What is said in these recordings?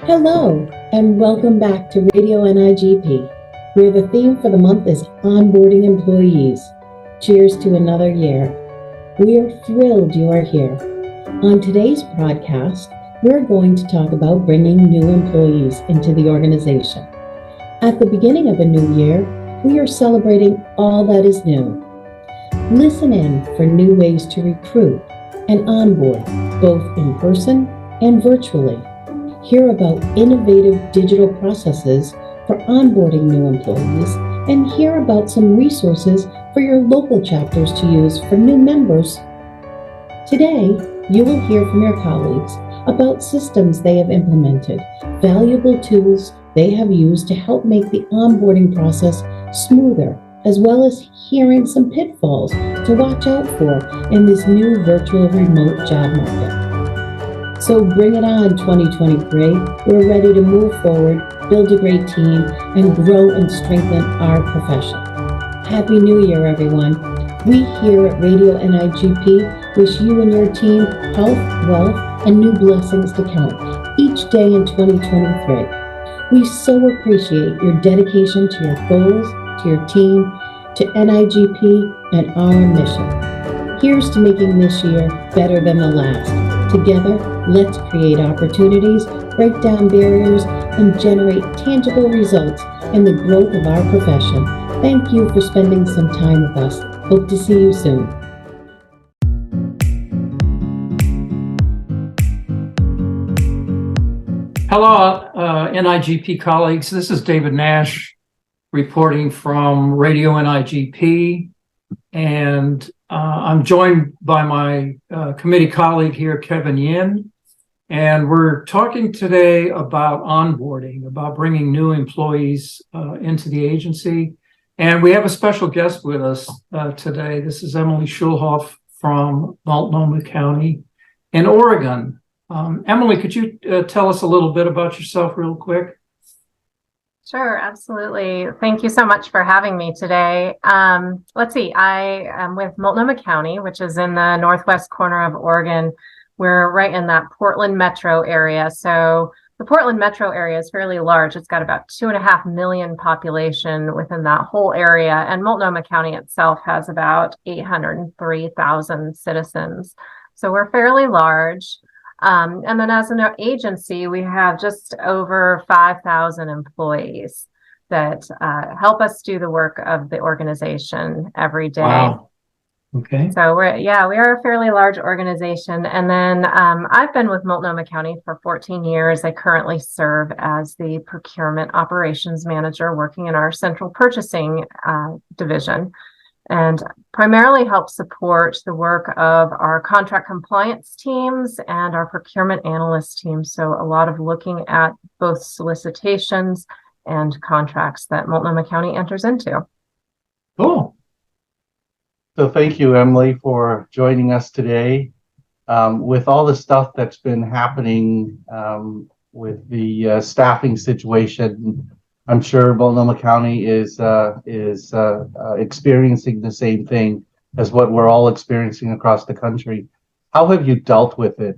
Hello, and welcome back to Radio NIGP, where the theme for the month is Onboarding Employees. Cheers to another year. We are thrilled you are here. On today's broadcast, we're going to talk about bringing new employees into the organization. At the beginning of a new year, we are celebrating all that is new. Listen in for new ways to recruit and onboard, both in person and virtually. Hear about innovative digital processes for onboarding new employees, and hear about some resources for your local chapters to use for new members. Today, you will hear from your colleagues about systems they have implemented, valuable tools they have used to help make the onboarding process smoother, as well as hearing some pitfalls to watch out for in this new virtual remote job market. So bring it on, 2023. We're ready to move forward, build a great team, and grow and strengthen our profession. Happy New Year, everyone. We here at Radio NIGP wish you and your team health, wealth, and new blessings to count each day in 2023. We so appreciate your dedication to your goals, to your team, to NIGP, and our mission. Here's to making this year better than the last. Together, let's create opportunities, break down barriers, and generate tangible results in the growth of our profession. Thank you for spending some time with us. Hope to see you soon. Hello, NIGP colleagues. This is David Nash reporting from Radio NIGP, and I'm joined by my committee colleague here, Kevin Yin, and we're talking today about onboarding, about bringing new employees into the agency. And we have a special guest with us today. This is Emily Schulhoff from Multnomah County in Oregon. Emily, could you tell us a little bit about yourself real quick? Sure, absolutely. Thank you so much for having me today. Let's see, I am with Multnomah County, which is in the northwest corner of Oregon. We're right in that Portland metro area. So the Portland metro area is fairly large. It's got about 2.5 million population within that whole area. And Multnomah County itself has about 803,000 citizens. So we're fairly large. And then as an agency, we have just over 5,000 employees that help us do the work of the organization every day. Wow. Okay. So we are a fairly large organization. And then I've been with Multnomah County for 14 years. I currently serve as the procurement operations manager working in our central purchasing division, and primarily help support the work of our contract compliance teams and our procurement analyst teams. So a lot of looking at both solicitations and contracts that Multnomah County enters into. Cool. So thank you, Emily, for joining us today. With all the stuff that's been happening with the staffing situation, I'm sure Multnomah County is experiencing the same thing as what we're all experiencing across the country. How have you dealt with it?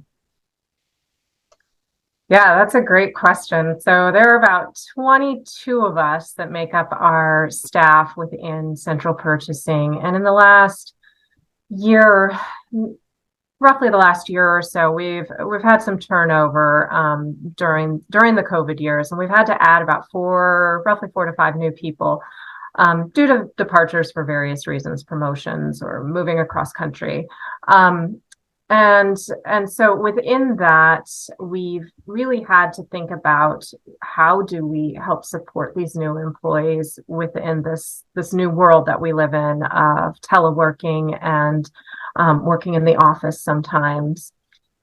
Yeah, that's a great question. So there are about 22 of us that make up our staff within central purchasing. And in the last year, roughly the last year or so, we've had some turnover during the COVID years, and we've had to add about roughly 4 to 5 new people due to departures for various reasons, promotions or moving across country. And so within that, we've really had to think about how do we help support these new employees within this new world that we live in of teleworking and working in the office sometimes.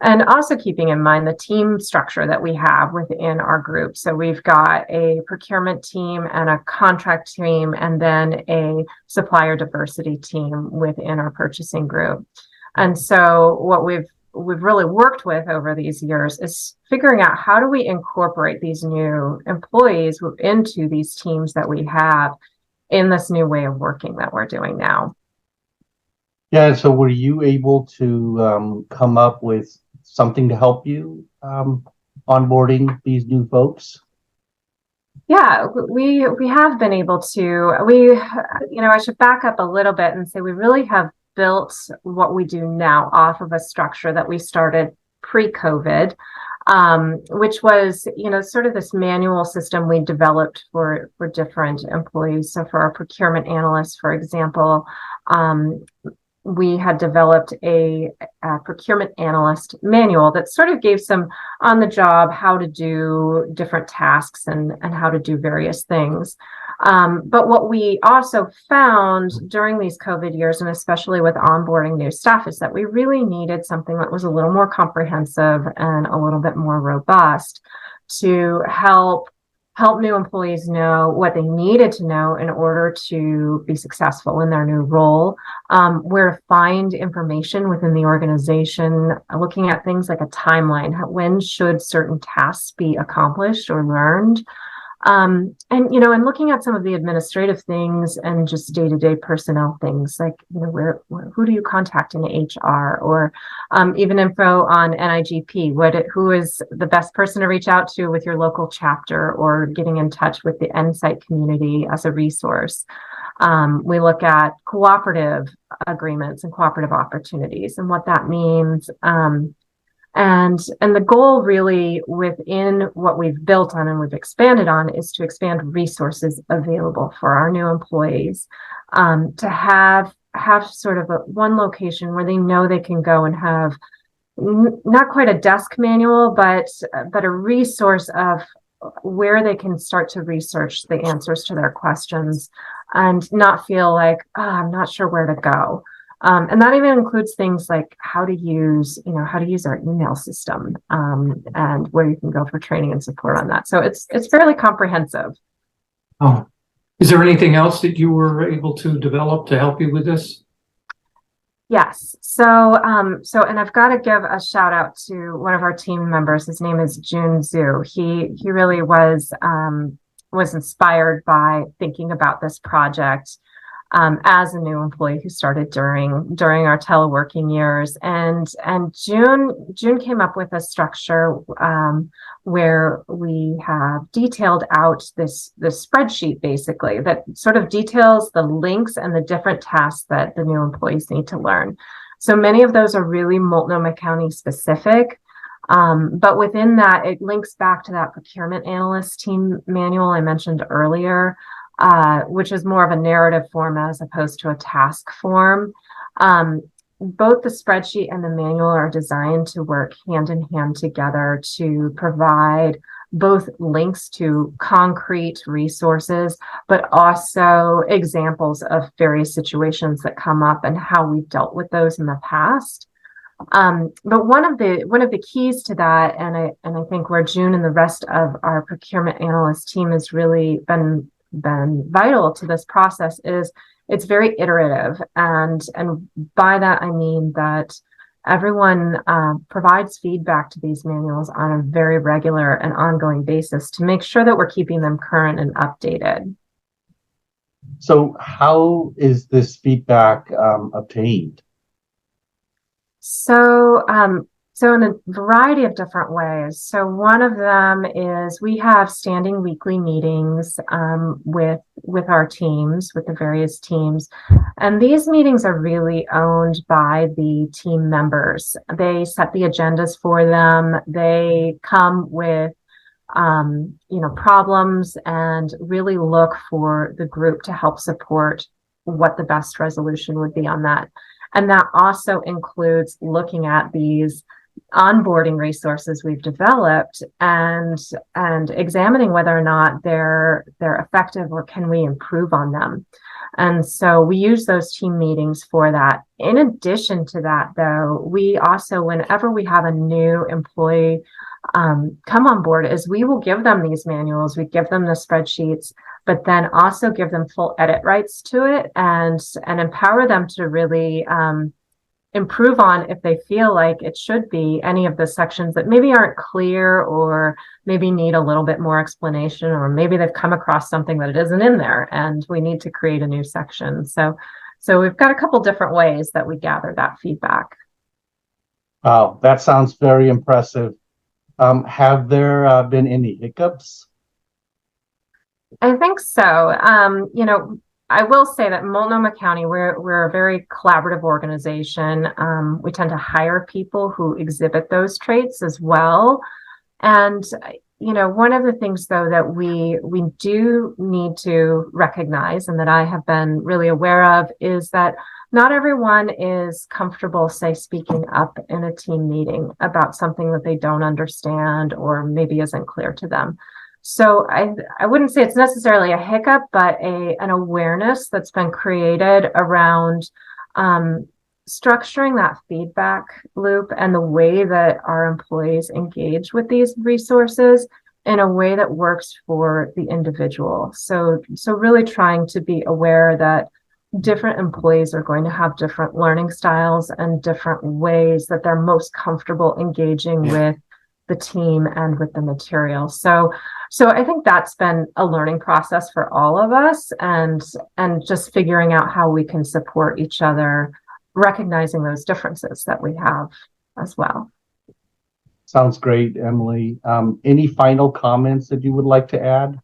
And also keeping in mind the team structure that we have within our group. So we've got a procurement team and a contract team, and then a supplier diversity team within our purchasing group. And so what we've really worked with over these years is figuring out how do we incorporate these new employees into these teams that we have in this new way of working that we're doing now. Yeah, so were you able to come up with something to help you onboarding these new folks? Yeah, we have been able to. I should back up a little bit and say we really have built what we do now off of a structure that we started pre-COVID, which was, sort of this manual system we developed for different employees. So for our procurement analysts, for example, we had developed a procurement analyst manual that sort of gave some on the job how to do different tasks and how to do various things. But what we also found during these COVID years, and especially with onboarding new staff, is that we really needed something that was a little more comprehensive and a little bit more robust to help new employees know what they needed to know in order to be successful in their new role, where to find information within the organization, looking at things like a timeline. When should certain tasks be accomplished or learned? And looking at some of the administrative things and just day-to-day personnel things, like, who do you contact in HR, or even info on NIGP, who is the best person to reach out to with your local chapter, or getting in touch with the N-site community as a resource. We look at cooperative agreements and cooperative opportunities and what that means. And the goal really within what we've built on and we've expanded on is to expand resources available for our new employees, to have sort of one location where they know they can go and have not quite a desk manual, but a resource of where they can start to research the answers to their questions and not feel like, I'm not sure where to go. And that even includes things like how to use our email system, and where you can go for training and support on that. So it's fairly comprehensive. Oh, is there anything else that you were able to develop to help you with this? Yes. So and I've got to give a shout out to one of our team members. His name is Jun Zhu. He really was inspired by thinking about this project as a new employee who started during our teleworking years, and June came up with a structure where we have detailed out this spreadsheet, basically, that sort of details the links and the different tasks that the new employees need to learn. So many of those are really Multnomah County specific. But within that, it links back to that procurement analyst team manual I mentioned earlier, which is more of a narrative form as opposed to a task form. Both the spreadsheet and the manual are designed to work hand in hand together to provide both links to concrete resources, but also examples of various situations that come up and how we've dealt with those in the past. But one of the keys to that, and I think where June and the rest of our procurement analyst team has really been vital to this process, is it's very iterative, and by that I mean that everyone provides feedback to these manuals on a very regular and ongoing basis to make sure that we're keeping them current and updated. So how is this feedback obtained? So in a variety of different ways. So one of them is we have standing weekly meetings with our teams, with the various teams. And these meetings are really owned by the team members. They set the agendas for them. They come with problems and really look for the group to help support what the best resolution would be on that. And that also includes looking at these onboarding resources we've developed and examining whether or not they're effective or can we improve on them. And so we use those team meetings for that. In addition to that, though, we also, whenever we have a new employee come on board, is we will give them these manuals, we give them the spreadsheets, but then also give them full edit rights to it and empower them to really improve on, if they feel like it should be, any of the sections that maybe aren't clear or maybe need a little bit more explanation, or maybe they've come across something that it isn't in there and we need to create a new section. So we've got a couple different ways that we gather that feedback. Wow, that sounds very impressive. Have there been any hiccups? I think so. I will say that Multnomah County, we're a very collaborative organization. We tend to hire people who exhibit those traits as well. And one of the things though that we do need to recognize, and that I have been really aware of, is that not everyone is comfortable, say, speaking up in a team meeting about something that they don't understand or maybe isn't clear to them. So I wouldn't say it's necessarily a hiccup, but an awareness that's been created around structuring that feedback loop and the way that our employees engage with these resources in a way that works for the individual. So really trying to be aware that different employees are going to have different learning styles and different ways that they're most comfortable engaging with the team and with the material. So I think that's been a learning process for all of us, and just figuring out how we can support each other, recognizing those differences that we have as well. Sounds great, Emily. Any final comments that you would like to add?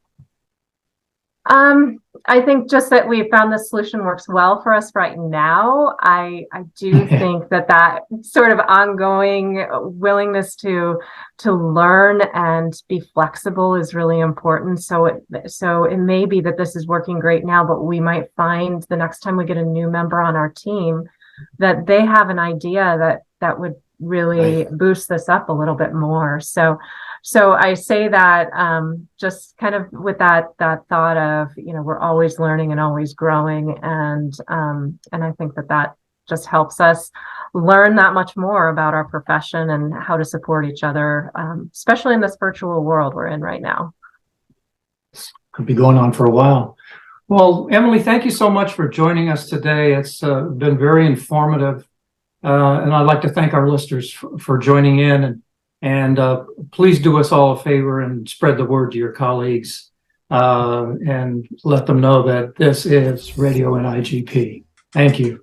I think just that we found this solution works well for us right now. I do think that sort of ongoing willingness to learn and be flexible is really important. So it may be that this is working great now, but we might find the next time we get a new member on our team that they have an idea that would really boost this up a little bit more. So I say that just kind of with that thought of, we're always learning and always growing. And I think that just helps us learn that much more about our profession and how to support each other, especially in this virtual world we're in right now. Could be going on for a while. Well, Emily, thank you so much for joining us today. It's been very informative. And I'd like to thank our listeners for joining in, and please do us all a favor and spread the word to your colleagues and let them know that this is Radio NIGP. Thank you.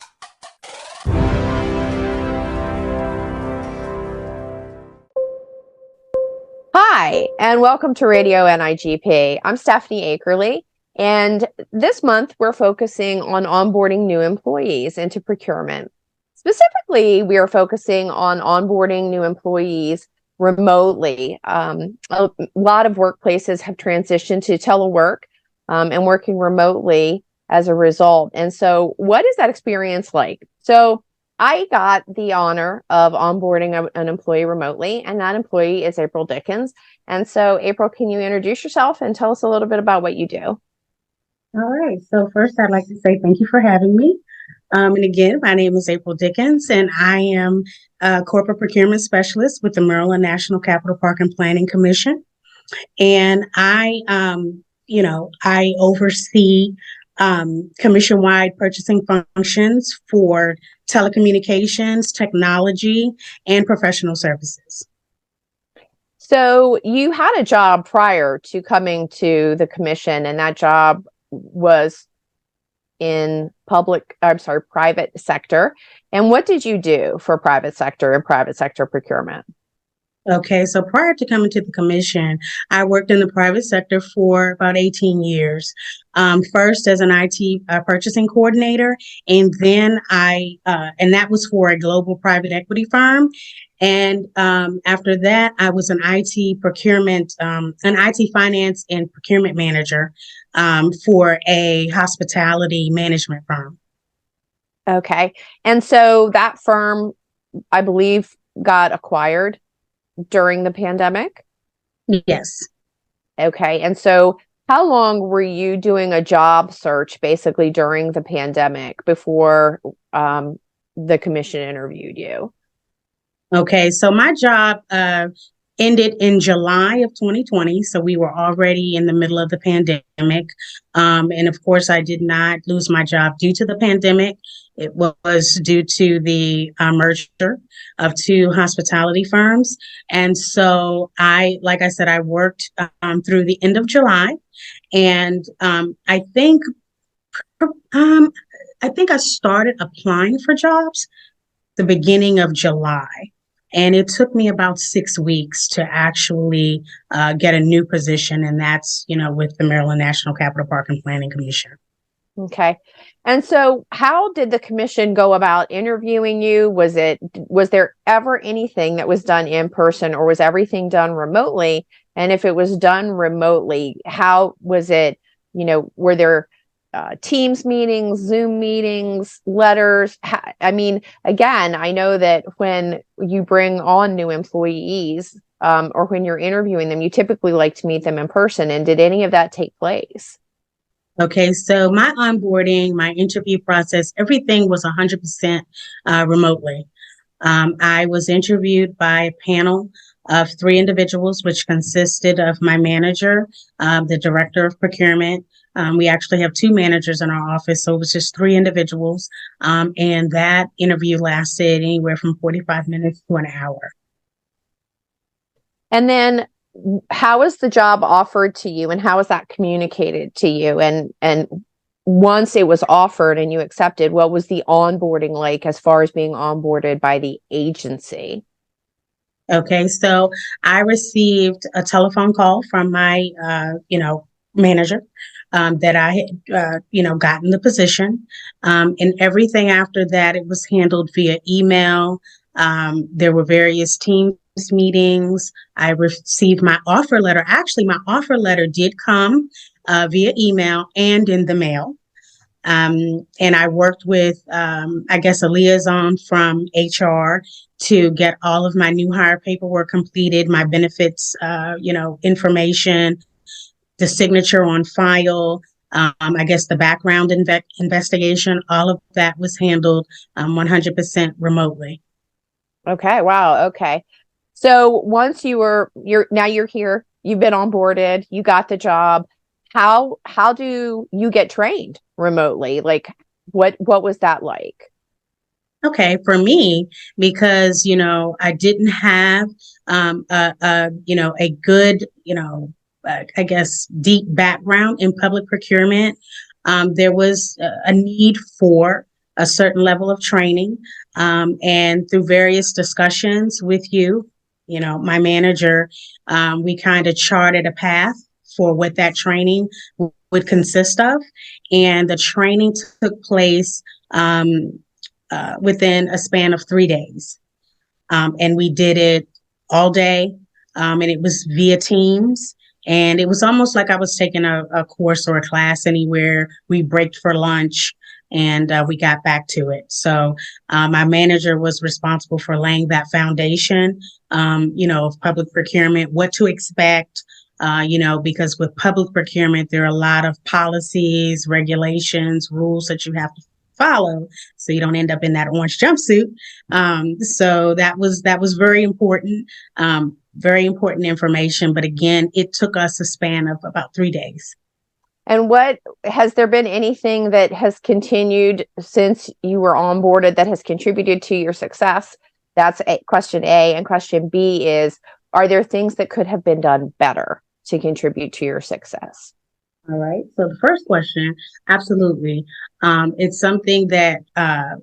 Hi, and welcome to Radio NIGP. I'm Stephanie Akerley, and this month we're focusing on onboarding new employees into procurement. Specifically, we are focusing on onboarding new employees remotely. A lot of workplaces have transitioned to telework and working remotely as a result. And so what is that experience like? So I got the honor of onboarding an employee remotely, and that employee is April Dickens. And so, April, can you introduce yourself and tell us a little bit about what you do? All right. So first, I'd like to say thank you for having me. And again, my name is April Dickens, and I am a corporate procurement specialist with the Maryland National Capital Park and Planning Commission. And I oversee commission-wide purchasing functions for telecommunications, technology, and professional services. So you had a job prior to coming to the commission, and that job was in private sector. And what did you do for private sector and private sector procurement? Okay, so prior to coming to the commission, I worked in the private sector for about 18 years. First as an IT purchasing coordinator, and then and that was for a global private equity firm. And after that, I was an IT finance and procurement manager for a hospitality management firm. Okay, and so that firm, I believe, got acquired during the pandemic? Yes. Okay. And so how long were you doing a job search basically during the pandemic before the commission interviewed you? Okay. So my job ended in July of 2020. So we were already in the middle of the pandemic. And of course, I did not lose my job due to the pandemic. It was due to the merger of two hospitality firms. And so like I said, I worked through the end of July. And I think I started applying for jobs the beginning of July. And it took me about 6 weeks to actually get a new position. And that's, with the Maryland National Capital Park and Planning Commission. Okay. And so how did the commission go about interviewing you? Was there ever anything that was done in person, or was everything done remotely? And if it was done remotely, how was it, were there Teams meetings, Zoom meetings, letters? Again, I know that when you bring on new employees, or when you're interviewing them, you typically like to meet them in person. And did any of that take place? Okay, so my onboarding, my interview process, everything was 100% remotely. I was interviewed by a panel of 3 individuals, which consisted of my manager, the director of procurement. We actually have 2 managers in our office, so it was just 3 individuals. And that interview lasted anywhere from 45 minutes to an hour. And then how was the job offered to you, and how was that communicated to you? And once it was offered and you accepted, what was the onboarding like as far as being onboarded by the agency? Okay, so I received a telephone call from my, manager, that I had, gotten the position. And everything after that, it was handled via email. There were various Teams meetings. I received my offer letter. Actually, my offer letter did come via email and in the mail. And I worked with, a liaison from HR to get all of my new hire paperwork completed, my benefits, information, the signature on file, the background investigation, all of that was handled 100% remotely. Okay. Wow. Okay. So once you're here, you've been onboarded, you got the job. How do you get trained remotely? Like what was that like? Okay, for me, because I didn't have a good deep background in public procurement. There was a need for a certain level of training, and through various discussions with my manager, we kind of charted a path for what that training would consist of, and the training took place within a span of 3 days. And we did it all day, and it was via Teams. And it was almost like I was taking a course or a class anywhere. We braked for lunch, and we got back to it. So my manager was responsible for laying that foundation, of public procurement, what to expect, because with public procurement, there are a lot of policies, regulations, rules that you have to follow, so you don't end up in that orange jumpsuit. So that was very important information. But again, it took us a span of about 3 days. And has there been anything that has continued since you were onboarded that has contributed to your success? That's question A. And question B is, are there things that could have been done better to contribute to your success? All right. So the first question, absolutely. It's something that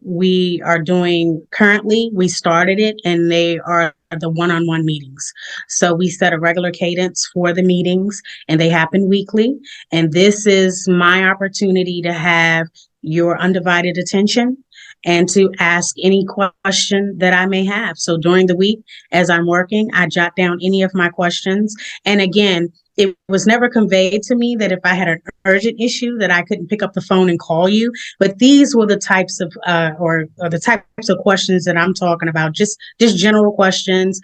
we are doing currently. We started it, and they are the one-on-one meetings. So we set a regular cadence for the meetings, and they happen weekly. And this is my opportunity to have your undivided attention and to ask any question that I may have. So during the week, as I'm working, I jot down any of my questions. And again, it was never conveyed to me that if I had an urgent issue that I couldn't pick up the phone and call you. But these were the types of or the types of questions that I'm talking about. Just general questions,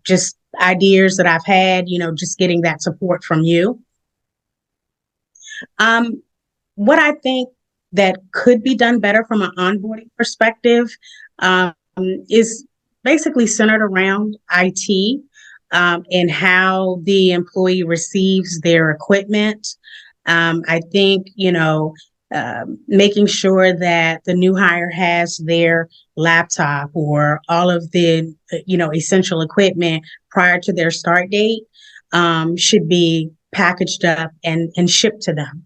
just ideas that I've had, just getting that support from you. What I think that could be done better from an onboarding perspective is basically centered around IT. And how the employee receives their equipment. I think, making sure that the new hire has their laptop or all of the, essential equipment prior to their start date should be packaged up and shipped to them.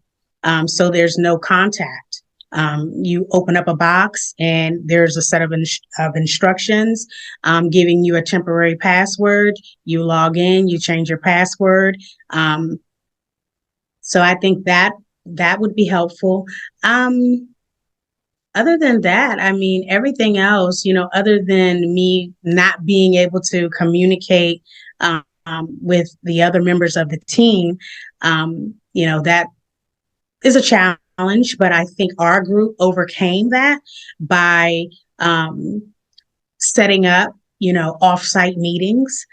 So there's no contact You open up a box and there's a set of instructions giving you a temporary password. You log in, you change your password. So I think that would be helpful. Other than that, I mean, everything else, other than me not being able to communicate with the other members of the team, that is a challenge, but I think our group overcame that by setting up, offsite meetings.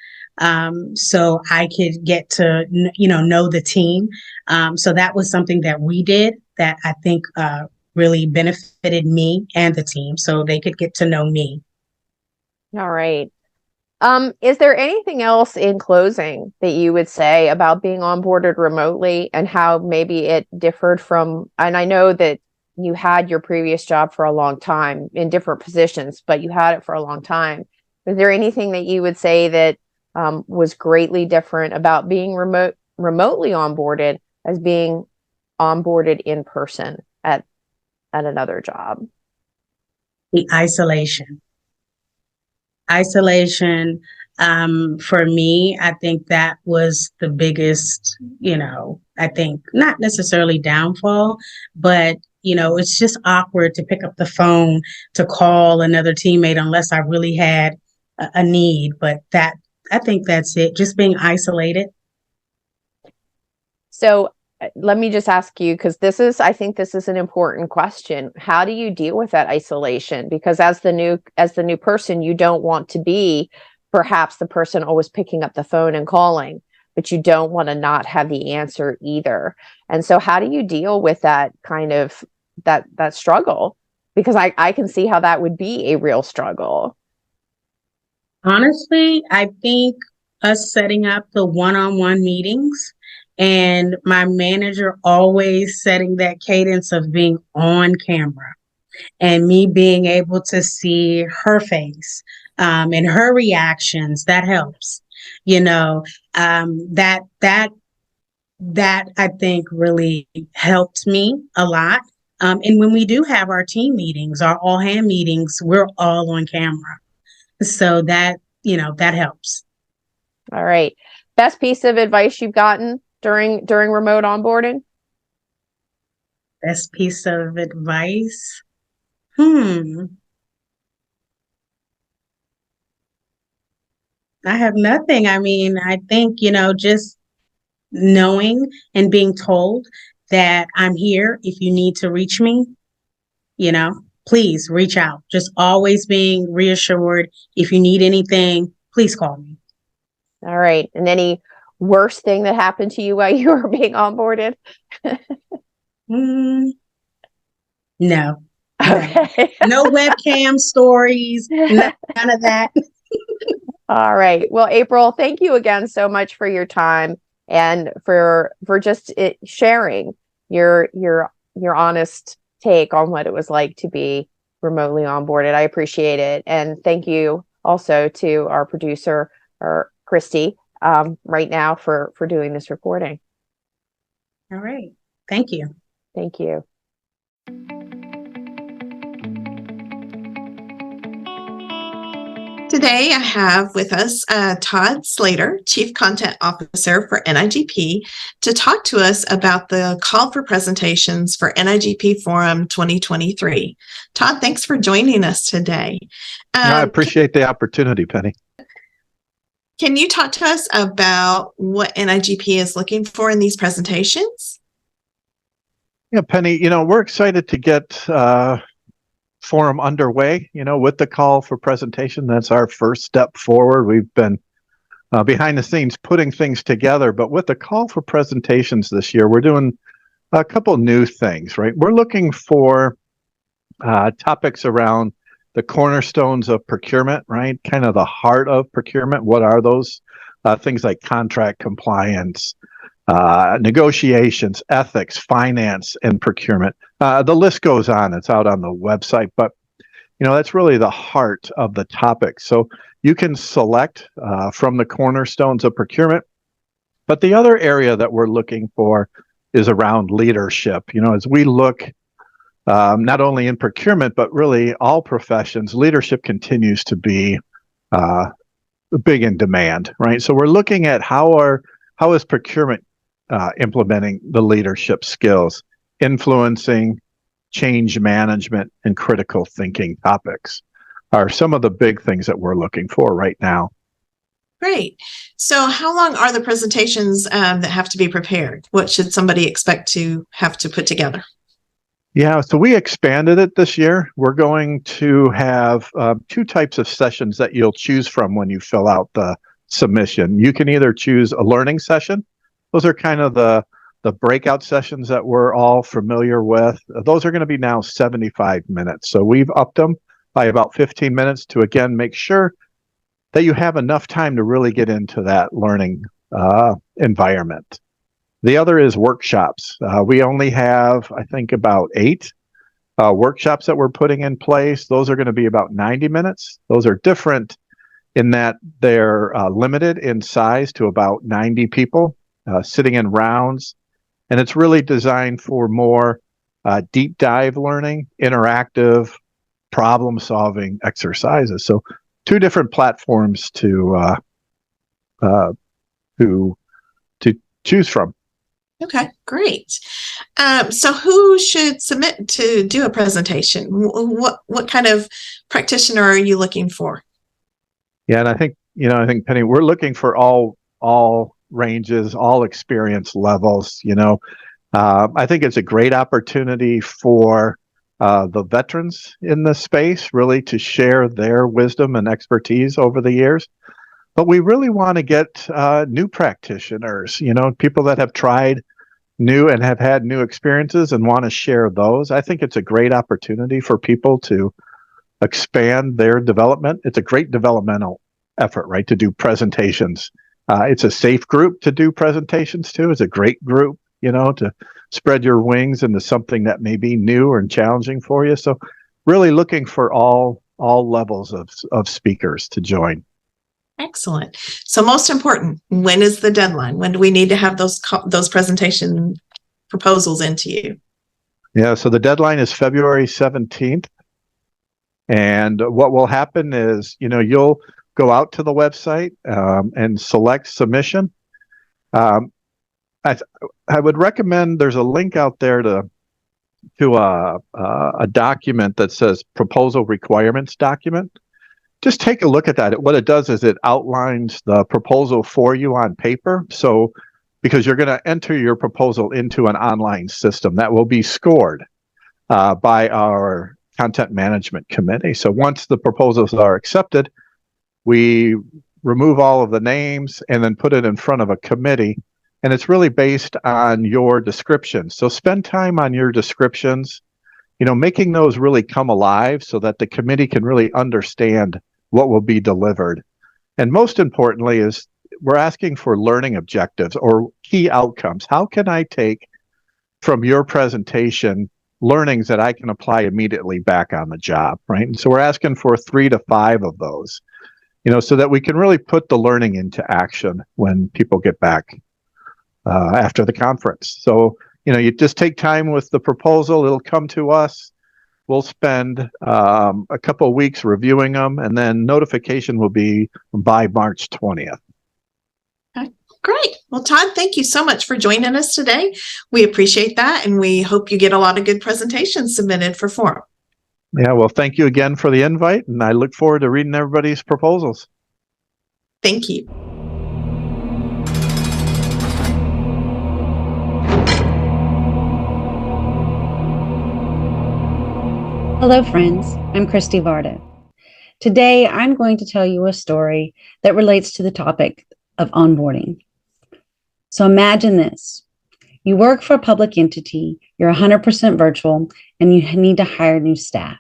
So I could get to, know the team. So that was something that we did that I think really benefited me and the team so they could get to know me. All right. Is there anything else in closing that you would say about being onboarded remotely and how maybe it differed from, and I know that you had your previous job for a long time in different positions, but you had it for a long time. Is there anything that you would say that was greatly different about being remotely onboarded as being onboarded in person at another job? The isolation for me, I think that was the biggest, I think not necessarily downfall, but it's just awkward to pick up the phone to call another teammate unless I really had a need. But I think that's it, just being isolated. So let me just ask you, because I think this is an important question. How do you deal with that isolation? Because as the new person, you don't want to be perhaps the person always picking up the phone and calling, but you don't want to not have the answer either. And so how do you deal with that kind of that struggle? Because I can see how that would be a real struggle. Honestly, I think us setting up the one-on-one meetings and my manager always setting that cadence of being on camera and me being able to see her face and her reactions, that helps. That I think really helped me a lot. And when we do have our team meetings, our all hand meetings, we're all on camera. So that helps. All right. Best piece of advice you've gotten during remote onboarding? Best piece of advice. I have nothing. I mean, I think, just knowing and being told that I'm here if you need to reach me, please reach out. Just always being reassured. If you need anything, please call me. All right. And any worst thing that happened to you while you were being onboarded? No. Okay. No webcam stories, none of that. All right. Well, April, thank you again so much for your time and for just sharing your honest take on what it was like to be remotely onboarded. I appreciate it. And thank you also to our producer, Christy, right now for doing this recording. All right. Thank you. Thank you. Today, I have with us Todd Slater, Chief Content Officer for NIGP, to talk to us about the call for presentations for NIGP Forum 2023. Todd, thanks for joining us today. I appreciate the opportunity, Penny. Can you talk to us about what NIGP is looking for in these presentations? Yeah, Penny, we're excited to get forum underway, with the call for presentation. That's our first step forward. We've been behind the scenes putting things together, but with the call for presentations this year, we're doing a couple new things, right? We're looking for topics around the cornerstones of procurement, right? Kind of the heart of procurement. What are those? Things like contract compliance, negotiations, ethics, finance, and procurement. The list goes on. It's out on the website, but that's really the heart of the topic. So you can select from the cornerstones of procurement. But the other area that we're looking for is around leadership. As we look not only in procurement, but really all professions, leadership continues to be big in demand, right? So we're looking at how is procurement implementing the leadership skills, influencing change management and critical thinking topics are some of the big things that we're looking for right now. Great. So how long are the presentations that have to be prepared? What should somebody expect to have to put together? Yeah, so we expanded it this year. We're going to have 2 types of sessions that you'll choose from when you fill out the submission. You can either choose a learning session. Those are kind of the breakout sessions that we're all familiar with. Those are going to be now 75 minutes. So we've upped them by about 15 minutes to, again, make sure that you have enough time to really get into that learning environment. The other is workshops. We only have, I think, about 8 workshops that we're putting in place. Those are going to be about 90 minutes. Those are different in that they're limited in size to about 90 people sitting in rounds. And it's really designed for more deep dive learning, interactive problem solving exercises. So 2 different platforms to choose from. Okay, great. So who should submit to do a presentation? What kind of practitioner are you looking for? Yeah, and I think Penny, we're looking for all ranges, all experience levels. I think it's a great opportunity for the veterans in the space really to share their wisdom and expertise over the years. But we really want to get new practitioners, people that have tried new and have had new experiences and want to share those. I think it's a great opportunity for people to expand their development. It's a great developmental effort, right, to do presentations. It's a safe group to do presentations to. It's a great group, to spread your wings into something that may be new and challenging for you. So really looking for all levels of speakers to join. Excellent. So most important, when is the deadline? When do we need to have those presentation proposals into you? Yeah, so the deadline is February 17th. And what will happen is, you'll go out to the website and select submission. I would recommend there's a link out there to a document that says proposal requirements document. Just take a look at that. What it does is it outlines the proposal for you on paper. So because you're going to enter your proposal into an online system that will be scored by our content management committee. So once the proposals are accepted, we remove all of the names and then put it in front of a committee. And it's really based on your descriptions. So spend time on your descriptions, making those really come alive so that the committee can really understand what will be delivered. And most importantly is we're asking for learning objectives or key outcomes. How can I take from your presentation learnings that I can apply immediately back on the job, right? And so we're asking for 3 to 5 of those, so that we can really put the learning into action when people get back after the conference. So, you just take time with the proposal. It'll come to us. We'll spend a couple of weeks reviewing them, and then notification will be by March 20th. Okay, great. Well, Todd, thank you so much for joining us today. We appreciate that, and we hope you get a lot of good presentations submitted for forum. Yeah, well, thank you again for the invite, and I look forward to reading everybody's proposals. Thank you. Hello, friends. I'm Christy Varda. Today, I'm going to tell you a story that relates to the topic of onboarding. So imagine this. You work for a public entity, you're 100% virtual, and you need to hire new staff.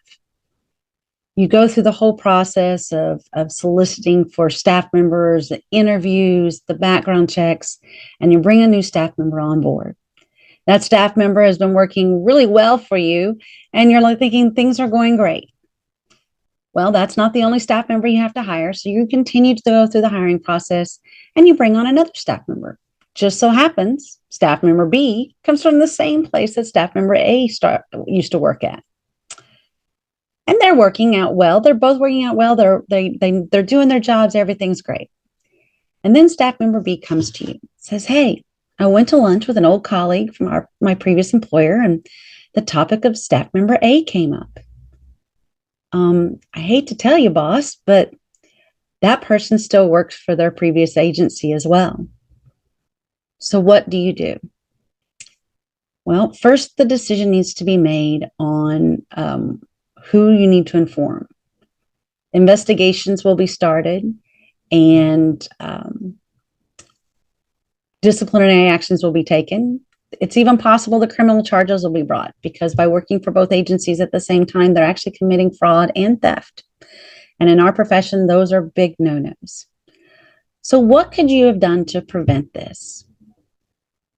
You go through the whole process of soliciting for staff members, the interviews, the background checks, and you bring a new staff member on board. That staff member has been working really well for you, and you're like thinking things are going great. Well, that's not the only staff member you have to hire, so you continue to go through the hiring process, and you bring on another staff member, just so happens staff member B comes from the same place that staff member A used to work at. And they're working out well. They're both working out well. They're doing their jobs. Everything's great. And then staff member B comes to you, says, "Hey, I went to lunch with an old colleague from my previous employer, and the topic of staff member A came up. I hate to tell you, boss, but that person still works for their previous agency as well. So what do you do?" Well, first, the decision needs to be made on who you need to inform. Investigations will be started, and disciplinary actions will be taken. It's even possible that criminal charges will be brought, because by working for both agencies at the same time, they're actually committing fraud and theft. And in our profession, those are big no-nos. So what could you have done to prevent this?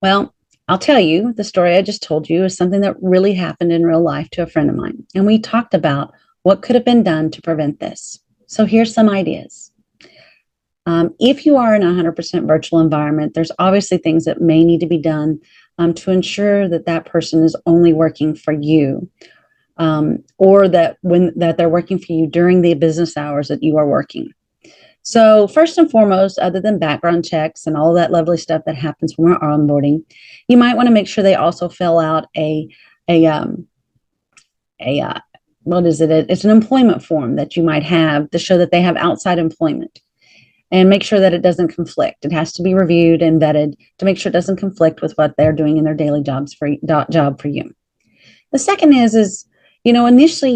Well, I'll tell you, the story I just told you is something that really happened in real life to a friend of mine. And we talked about what could have been done to prevent this. So here's some ideas. If you are in a 100% virtual environment, there's obviously things that may need to be done to ensure that that person is only working for you, or that they're working for you during the business hours that you are working. So first and foremost, other than background checks and all that lovely stuff that happens when we're onboarding, you might want to make sure they also fill out what is it? It's an employment form that you might have to show that they have outside employment, and make sure that it doesn't conflict. It has to be reviewed and vetted to make sure it doesn't conflict with what they're doing in their daily job for you. The second is, initially,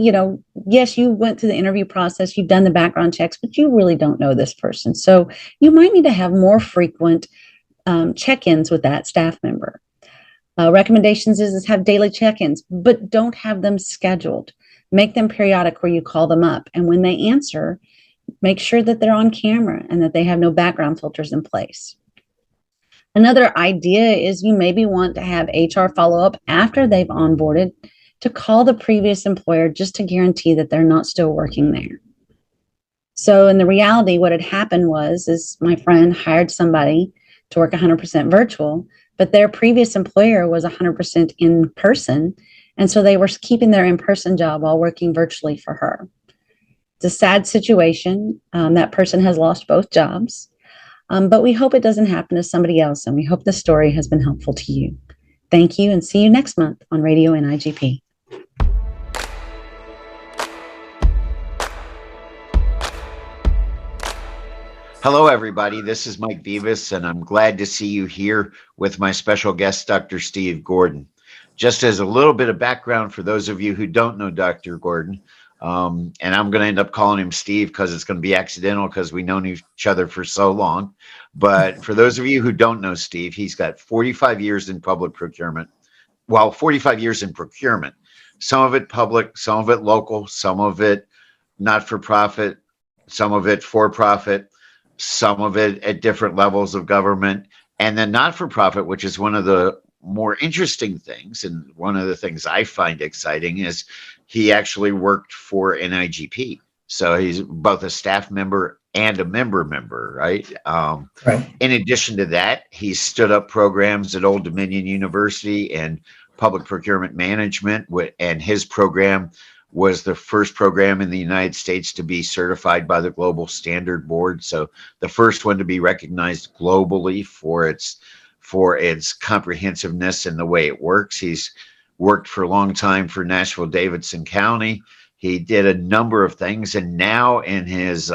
yes, you went through the interview process, you've done the background checks, but you really don't know this person. So you might need to have more frequent check-ins with that staff member. Recommendations is have daily check-ins, but don't have them scheduled. Make them periodic where you call them up. And when they answer, make sure that they're on camera and that they have no background filters in place. Another idea is you maybe want to have HR follow up after they've onboarded to call the previous employer just to guarantee that they're not still working there. So in the reality, what had happened is my friend hired somebody to work 100% virtual, but their previous employer was 100% in person. And so they were keeping their in-person job while working virtually for her. It's a sad situation. That person has lost both jobs, but we hope it doesn't happen to somebody else. And we hope the story has been helpful to you. Thank you, and see you next month on Radio NIGP. Hello, everybody. This is Mike Vivas, and I'm glad to see you here with my special guest, Dr. Steve Gordon. Just as a little bit of background for those of you who don't know Dr. Gordon, and I'm going to end up calling him Steve because it's going to be accidental because we've known each other for so long. But for those of you who don't know Steve, he's got 45 years in public procurement. Well, 45 years in procurement. Some of it public, some of it local, some of it not-for-profit, some of it for-profit, some of it at different levels of government, and then not-for-profit, which is one of the more interesting things, and one of the things I find exciting, is he actually worked for NIGP. So he's both a staff member and a member, right? Right. In addition to that, he stood up programs at Old Dominion University and public procurement management, and his program was the first program in the United States to be certified by the Global Standard Board. So the first one to be recognized globally for its comprehensiveness and the way it works. He's worked for a long time for Nashville-Davidson County. He did a number of things, and now in his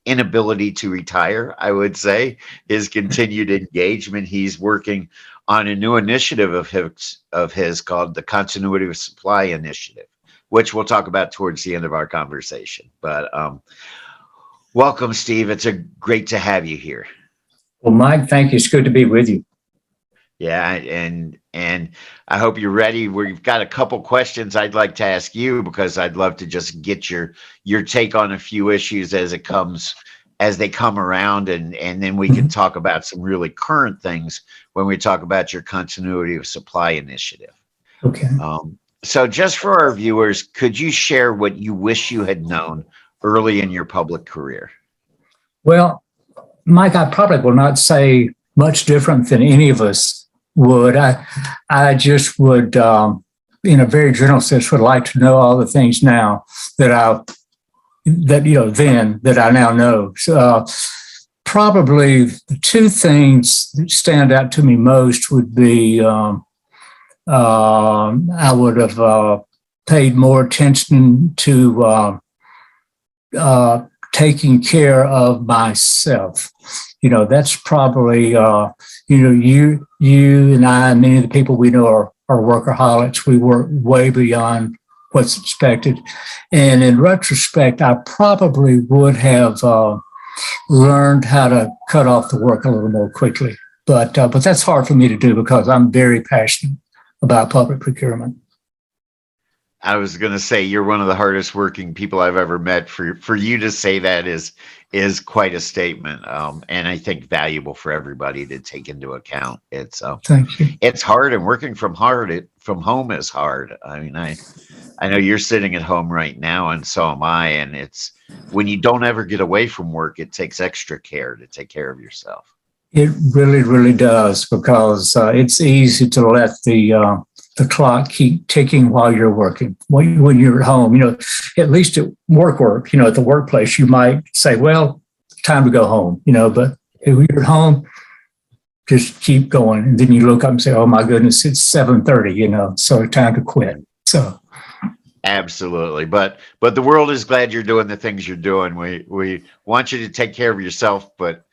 inability to retire, I would say, his continued engagement, he's working on a new initiative of his called the Continuity of Supply Initiative, which we'll talk about towards the end of our conversation. But welcome, Steve. It's great to have you here. Well, Mike, thank you. It's good to be with you. Yeah, and I hope you're ready. We've got a couple questions I'd like to ask you, because I'd love to just get your take on a few issues as they come around, and then we can talk about some really current things when we talk about your Continuity of Supply Initiative. Okay. So just for our viewers, could you share what you wish you had known early in your public career? Well, Mike, I probably will not say much different than any of us would. I just would, in a very general sense, would like to know all the things now that I now know. So, probably the two things that stand out to me most would be I would have paid more attention to taking care of myself. That's probably, you and I and many of the people we know are workaholics. We work way beyond what's expected. And in retrospect, I probably would have learned how to cut off the work a little more quickly. But that's hard for me to do because I'm very passionate about public procurement. I was going to say you're one of the hardest working people I've ever met. For you to say that is quite a statement, and I think valuable for everybody to take into account. Thank you. It's hard, and working from home is hard. I mean, I know you're sitting at home right now, and so am I. And it's when you don't ever get away from work, it takes extra care to take care of yourself. It really, really does, because it's easy to let the clock keep ticking while you're working. When you're at home, at least at work, at the workplace, you might say, well, time to go home, but if you're at home, just keep going. And then you look up and say, oh my goodness, it's 7:30, so time to quit. So. Absolutely. But the world is glad you're doing the things you're doing. We want you to take care of yourself, but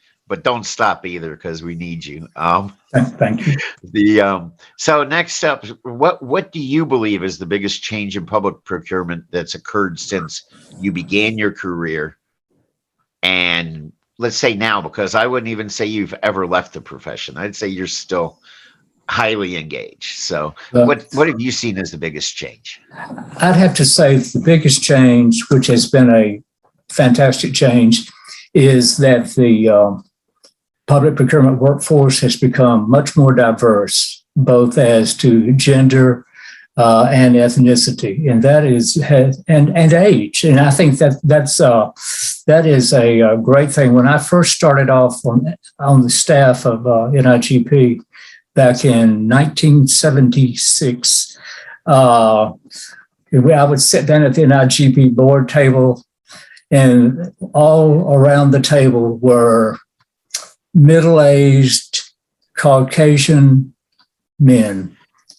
don't stop either, because we need you. Thank you. So next up, what do you believe is the biggest change in public procurement that's occurred since you began your career? And let's say now, because I wouldn't even say you've ever left the profession. I'd say you're still highly engaged. So what have you seen as the biggest change? I'd have to say the biggest change, which has been a fantastic change, is that the public procurement workforce has become much more diverse, both as to gender and ethnicity, and that is and age. And I think that is a great thing. When I first started off on the staff of NIGP back in 1976, I would sit down at the NIGP board table, and all around the table were middle-aged Caucasian men.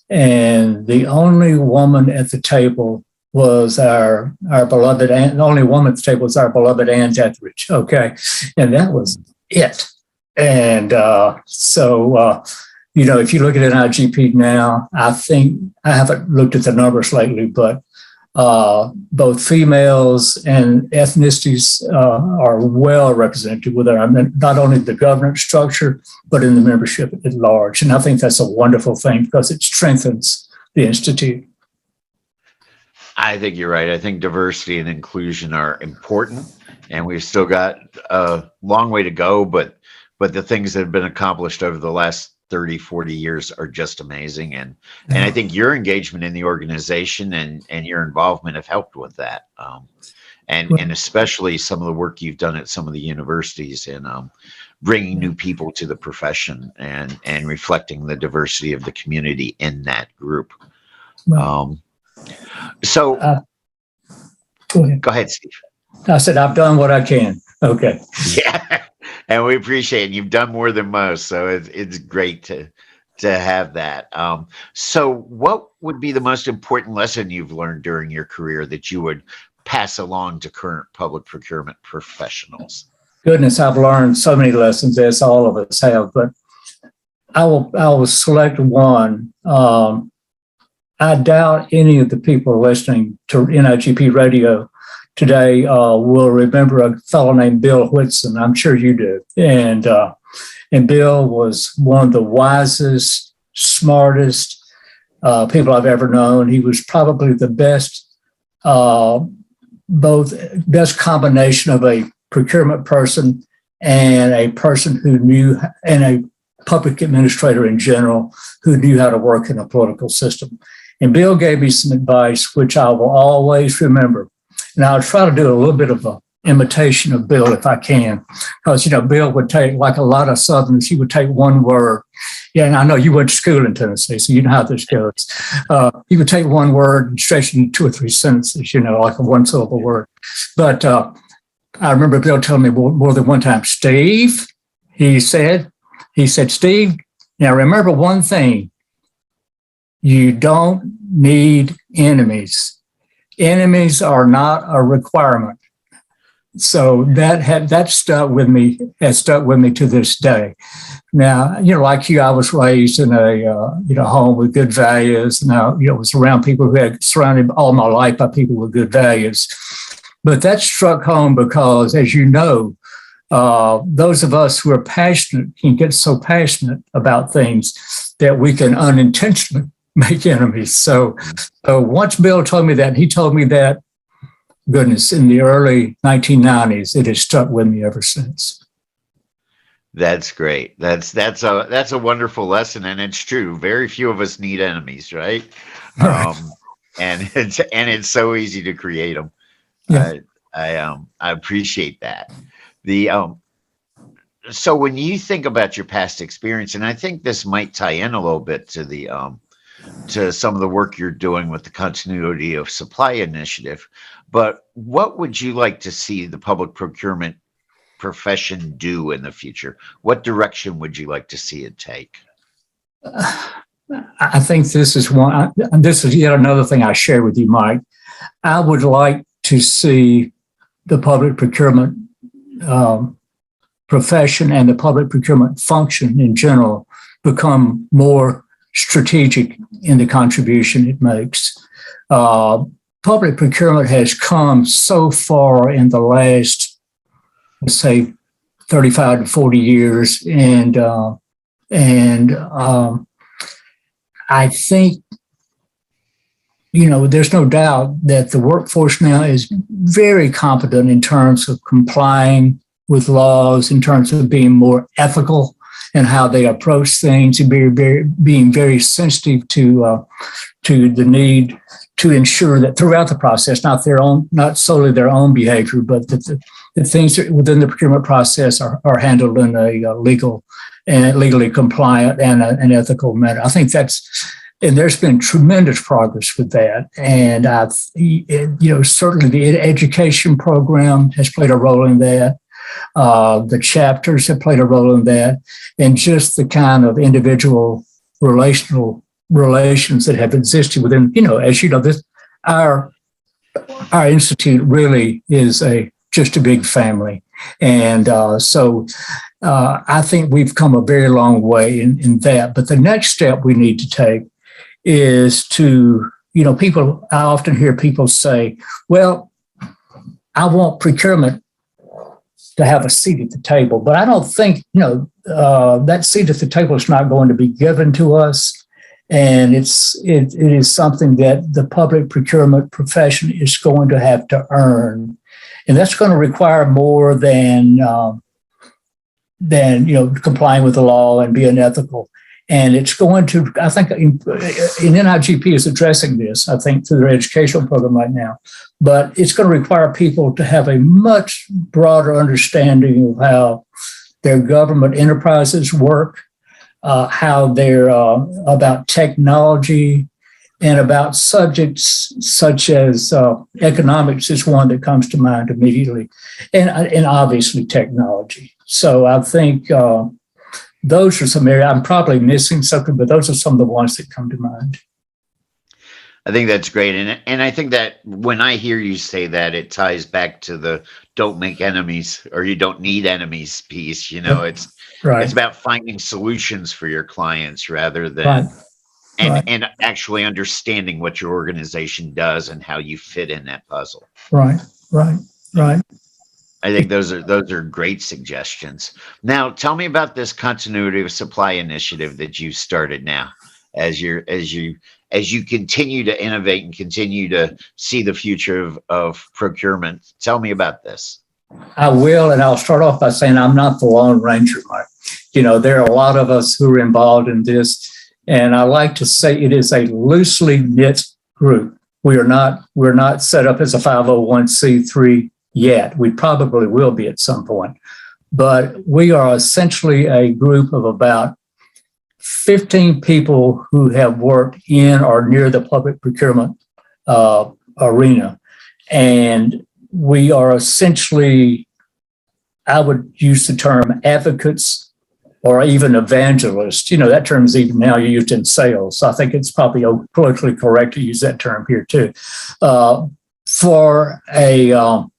And the only woman at the table was our beloved Ann. The only woman at the table was our beloved Ann Dethridge. Okay. And that was it. And if you look at NIGP now, I think, I haven't looked at the numbers lately, but both females and ethnicities are well represented within not only the governance structure, but in the membership at large. And I think that's a wonderful thing because it strengthens the Institute. I think you're right. I think diversity and inclusion are important, and we've still got a long way to go, but the things that have been accomplished over the last 30, 40 years are just amazing. And I think your engagement in the organization and your involvement have helped with that. And especially some of the work you've done at some of the universities in bringing new people to the profession and reflecting the diversity of the community in that group. Go ahead, Steve. I said, I've done what I can. Okay. Yeah. And we appreciate it. You've done more than most, so it's great to have that. So what would be the most important lesson you've learned during your career that you would pass along to current public procurement professionals? Goodness, I've learned so many lessons, as all of us have, but I will select one. I doubt any of the people listening to NIGP radio today will remember a fellow named Bill Whitson. I'm sure you do. And Bill was one of the wisest, smartest people I've ever known. He was probably the best combination of a procurement person and a person who knew, and a public administrator in general, who knew how to work in a political system. And Bill gave me some advice, which I will always remember. And I'll try to do a little bit of imitation of Bill if I can, because Bill would take, like a lot of Southerners, he would take one word. Yeah, and I know you went to school in Tennessee, so you know how this goes. He would take one word and stretch it into 2 or 3 sentences, like a one syllable word. But I remember Bill telling me more than one time, Steve, he said, Steve, now remember one thing, you don't need enemies. Enemies are not a requirement. So that stuck with me, has stuck with me to this day. Now, like you, I was raised in a home with good values. Now, was around people who had surrounded all my life by people with good values. But that struck home because, as you know, those of us who are passionate can get so passionate about things that we can unintentionally make enemies. So once Bill told me that, he told me that, goodness, in the early 1990s, it has stuck with me ever since. That's great. That's a wonderful lesson, and it's true. Very few of us need enemies, right? Right. And it's so easy to create them. Yeah. I appreciate that. So when you think about your past experience, and I think this might tie in a little bit to to some of the work you're doing with the Continuity of Supply initiative, but what would you like to see the public procurement profession do in the future? What direction would you like to see it take? I think this is yet another thing I share with you, Mike. I would like to see the public procurement profession and the public procurement function in general become more strategic in the contribution it makes. Public procurement has come so far in the last, let's say, 35 to 40 years, and I think there's no doubt that the workforce now is very competent in terms of complying with laws, in terms of being more ethical in how they approach things, and being very sensitive to the need to ensure that throughout the process, not solely their own behavior, but that the things within the procurement process are handled in a legal and legally compliant and an ethical manner. I think and there's been tremendous progress with that. And certainly the education program has played a role in that. The chapters have played a role in that, and just the kind of individual relational relations that have existed within, as you know, our institute really is just a big family. And so I think we've come a very long way in that. But the next step we need to take is to, I often hear people say, well, I want procurement to have a seat at the table, but I don't think, that seat at the table is not going to be given to us. And it is something that the public procurement profession is going to have to earn. And that's going to require more than complying with the law and being ethical. And it's going to, I think, NIGP is addressing this, I think, through their educational program right now. But it's going to require people to have a much broader understanding of how their government enterprises work, how they're about technology, and about subjects such as economics is one that comes to mind immediately, and obviously technology. So I think those are some areas. I'm probably missing something, but those are some of the ones that come to mind. I think that's great. And I think that when I hear you say that, it ties back to the don't make enemies, or you don't need enemies piece. It's right. It's about finding solutions for your clients rather than and actually understanding what your organization does and how you fit in that puzzle. Right. I think those are great suggestions. Now, tell me about this continuity of supply initiative that you started now, as you continue to innovate and continue to see the future of procurement. Tell me about this. I will, and I'll start off by saying I'm not the Lone Ranger, Mike. There are a lot of us who are involved in this, and I like to say it is a loosely knit group. We're not set up as a 501c3 yet. We probably will be at some point. But we are essentially a group of about 15 people who have worked in or near the public procurement arena. And we are essentially, I would use the term advocates or even evangelists. You know, that term is even now used in sales. So I think it's probably politically correct to use that term here too. For an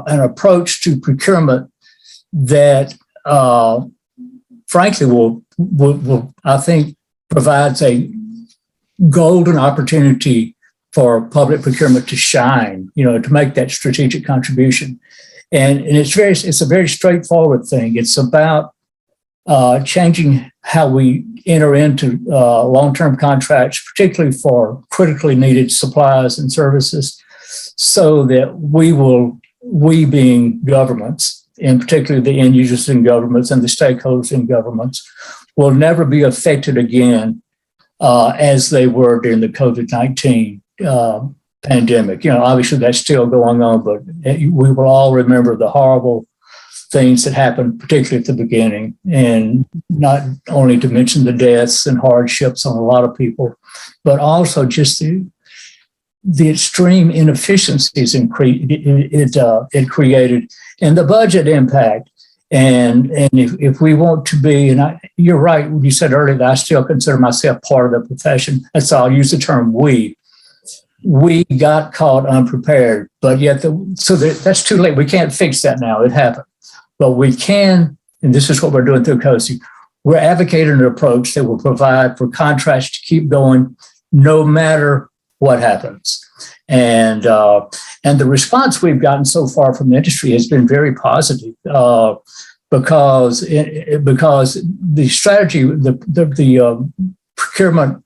approach to procurement that frankly will I think provides a golden opportunity for public procurement to shine, you know, to make that strategic contribution. And it's a very straightforward thing. It's about changing how we enter into long-term contracts, particularly for critically needed supplies and services, so that we being governments, and particularly the end users in governments and the stakeholders in governments, will never be affected again as they were during the COVID-19 pandemic. You know, obviously that's still going on, but we will all remember the horrible things that happened, particularly at the beginning, and not only to mention the deaths and hardships on a lot of people, but also just the extreme inefficiencies it created and the budget impact. And if we want to be, and you're right, you said earlier that I still consider myself part of the profession. That's all, I'll use the term we got caught unprepared, but yet that's too late. We can't fix that now. It happened. But we can, and this is what we're doing through COSI, we're advocating an approach that will provide for contracts to keep going no matter what happens. And the response we've gotten so far from the industry has been very positive because the strategy, the procurement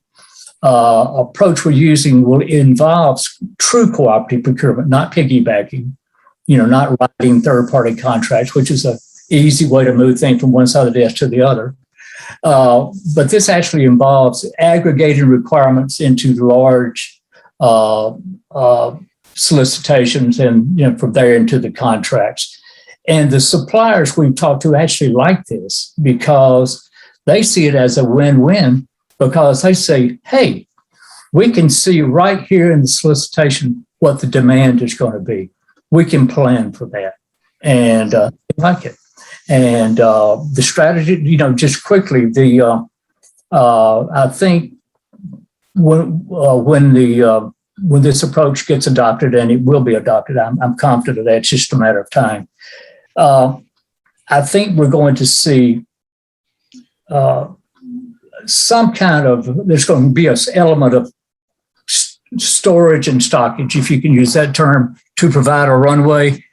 approach we're using will involve true cooperative procurement, not piggybacking, you know, not writing third-party contracts, which is an easy way to move things from one side of the desk to the other. But this actually involves aggregating requirements into large solicitations and, you know, from there into the contracts. And the suppliers we've talked to actually like this because they see it as a win-win, because they say, hey, we can see right here in the solicitation what the demand is going to be. We can plan for that, and they like it. And the strategy, you know, just quickly, I think when this approach gets adopted, and it will be adopted, I'm confident of that. It's just a matter of time. I think we're going to see some kind of, there's going to be an element of storage and stockage, if you can use that term, to provide a runway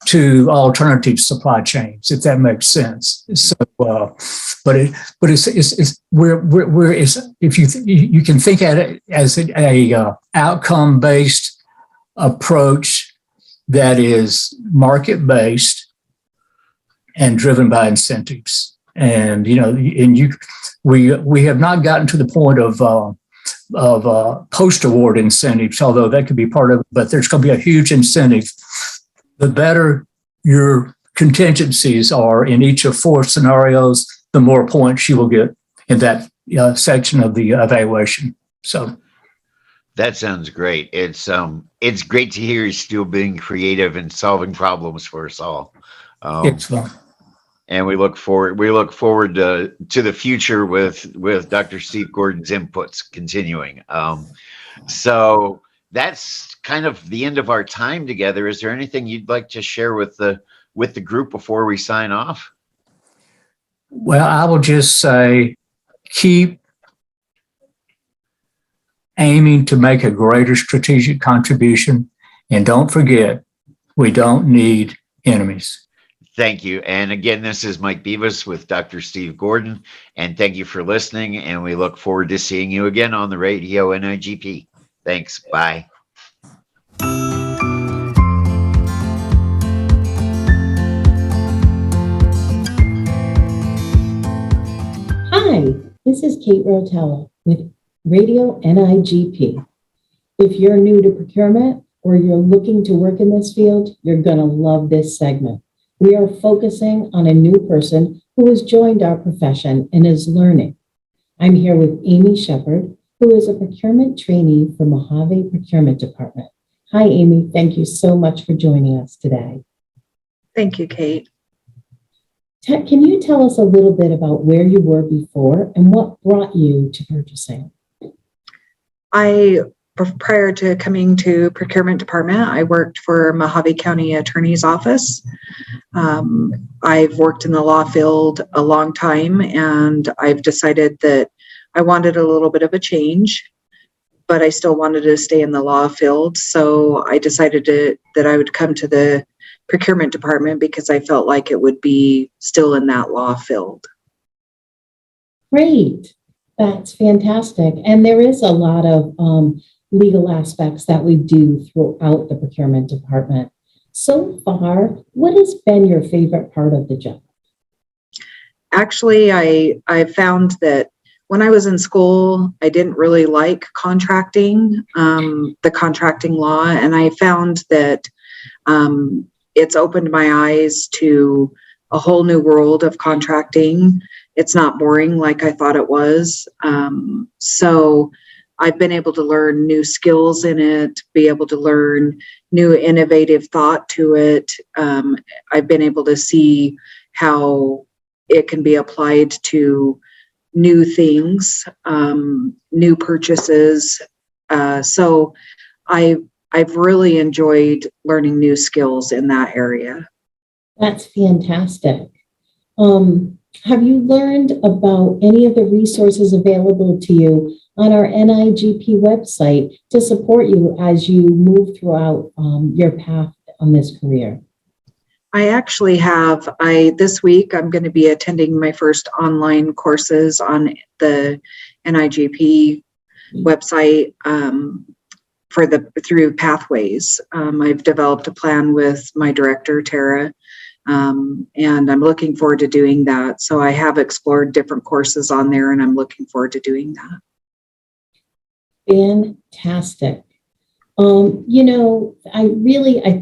to alternative supply chains, if that makes sense. So, if you can think at it as a outcome-based approach that is market-based and driven by incentives. And, you know, we have not gotten to the point of post-award incentives, although that could be part of it, but there's going to be a huge incentive. The better your contingencies are in each of 4 scenarios, the more points you will get in that section of the evaluation. So that sounds great. It's great to hear you're still being creative and solving problems for us all. It's fun. And we look forward to the future with Dr. Steve Gordon's inputs continuing. So that's kind of the end of our time together. Is there anything you'd like to share with the group before we sign off? Well, I will just say, keep aiming to make a greater strategic contribution. And don't forget, we don't need enemies. Thank you. And again, this is Mike Beavis with Dr. Steve Gordon. And thank you for listening. And we look forward to seeing you again on the radio NIGP. Thanks. Bye. Hi, this is Kate Rotella with Radio NIGP. If you're new to procurement, or you're looking to work in this field, you're going to love this segment. We are focusing on a new person who has joined our profession and is learning. I'm here with Amy Shepard, who is a procurement trainee for Mojave Procurement Department. Hi, Amy. Thank you so much for joining us today. Thank you, Kate. Can you tell us a little bit about where you were before and what brought you to purchasing? Prior to coming to procurement department, I worked for Mojave County Attorney's Office. I've worked in the law field a long time, and I've decided that I wanted a little bit of a change, but I still wanted to stay in the law field. So I decided that I would come to the procurement department because I felt like it would be still in that law field. Great. That's fantastic. And there is a lot of legal aspects that we do throughout the procurement department. So far, what has been your favorite part of the job? Actually, I found that when I was in school, I didn't really like contracting, the contracting law, and I found that it's opened my eyes to a whole new world of contracting. It's not boring like I thought it was. So I've been able to learn new skills in it, be able to learn new innovative thought to it. I've been able to see how it can be applied to new things, new purchases. So I've really enjoyed learning new skills in that area. That's fantastic. Have you learned about any of the resources available to you on our NIGP website to support you as you move throughout your path on this career? I actually have. This week I'm going to be attending my first online courses on the NIGP website through Pathways. I've developed a plan with my director, Tara, and I'm looking forward to doing that. So I have explored different courses on there, and I'm looking forward to doing that. Fantastic. I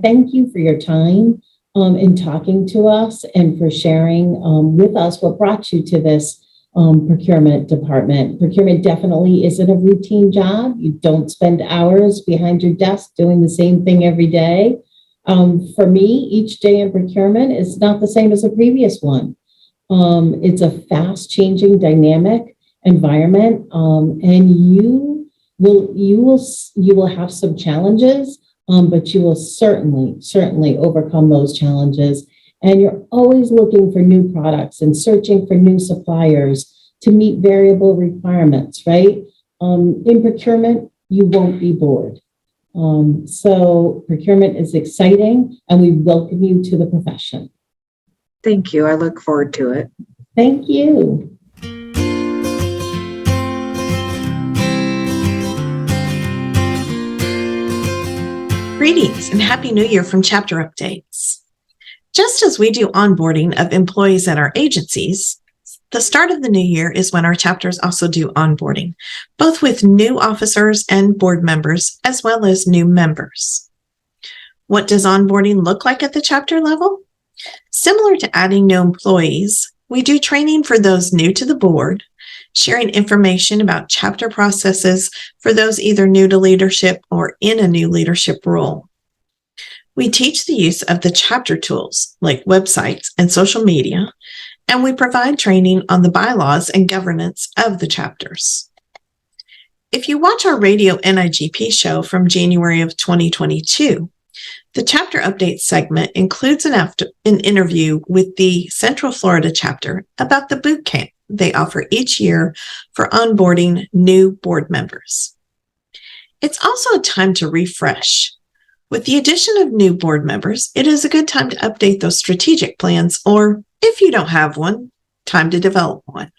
thank you for your time in talking to us and for sharing with us what brought you to this procurement department. Procurement definitely isn't a routine job. You don't spend hours behind your desk doing the same thing every day. For me, each day in procurement is not the same as a previous one. It's a fast-changing, dynamic environment, and you will have some challenges, but you will certainly overcome those challenges. And you're always looking for new products and searching for new suppliers to meet variable requirements, right? In procurement, you won't be bored. So procurement is exciting, and we welcome you to the profession. Thank you. I look forward to it. Thank you. Greetings and Happy New Year from Chapter Updates. Just as we do onboarding of employees at our agencies, the start of the new year is when our chapters also do onboarding, both with new officers and board members, as well as new members. What does onboarding look like at the chapter level? Similar to adding new employees, we do training for those new to the board, sharing information about chapter processes for those either new to leadership or in a new leadership role. We teach the use of the chapter tools like websites and social media, and we provide training on the bylaws and governance of the chapters. If you watch our radio NIGP show from January of 2022, the chapter update segment includes an interview with the Central Florida chapter about the boot camp they offer each year for onboarding new board members. It's also a time to refresh. With the addition of new board members, it is a good time to update those strategic plans, or if you don't have one, time to develop one.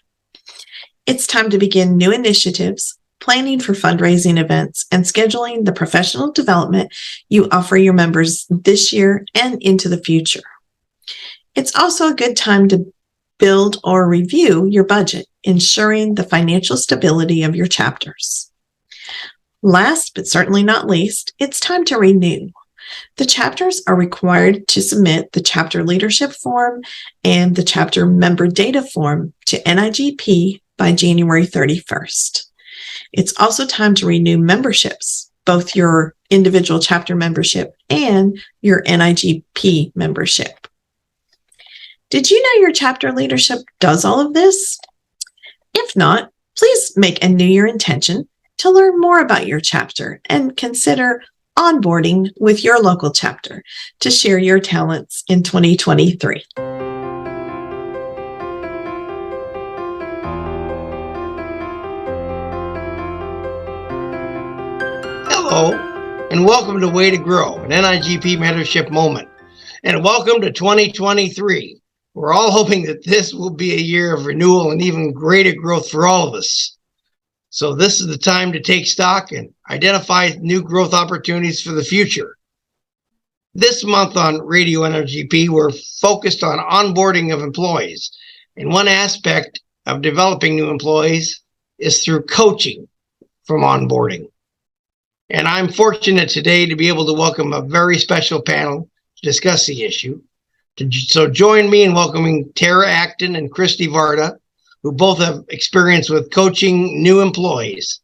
It's time to begin new initiatives, planning for fundraising events, and scheduling the professional development you offer your members this year and into the future. It's also a good time to build or review your budget, ensuring the financial stability of your chapters. Last but certainly not least, it's time to renew. The chapters are required to submit the chapter leadership form and the chapter member data form to NIGP by January 31st. It's also time to renew memberships, both your individual chapter membership and your NIGP membership. Did you know your chapter leadership does all of this? If not, please make a New Year intention to learn more about your chapter and consider onboarding with your local chapter to share your talents in 2023. Hello, and welcome to Way to Grow, an NIGP mentorship moment. And welcome to 2023. We're all hoping that this will be a year of renewal and even greater growth for all of us. So this is the time to take stock and identify new growth opportunities for the future. This month on Radio NIGP, we're focused on onboarding of employees. And one aspect of developing new employees is through coaching from onboarding. And I'm fortunate today to be able to welcome a very special panel to discuss the issue. So join me in welcoming Tara Acton and Christy Varda, who both have experience with coaching new employees.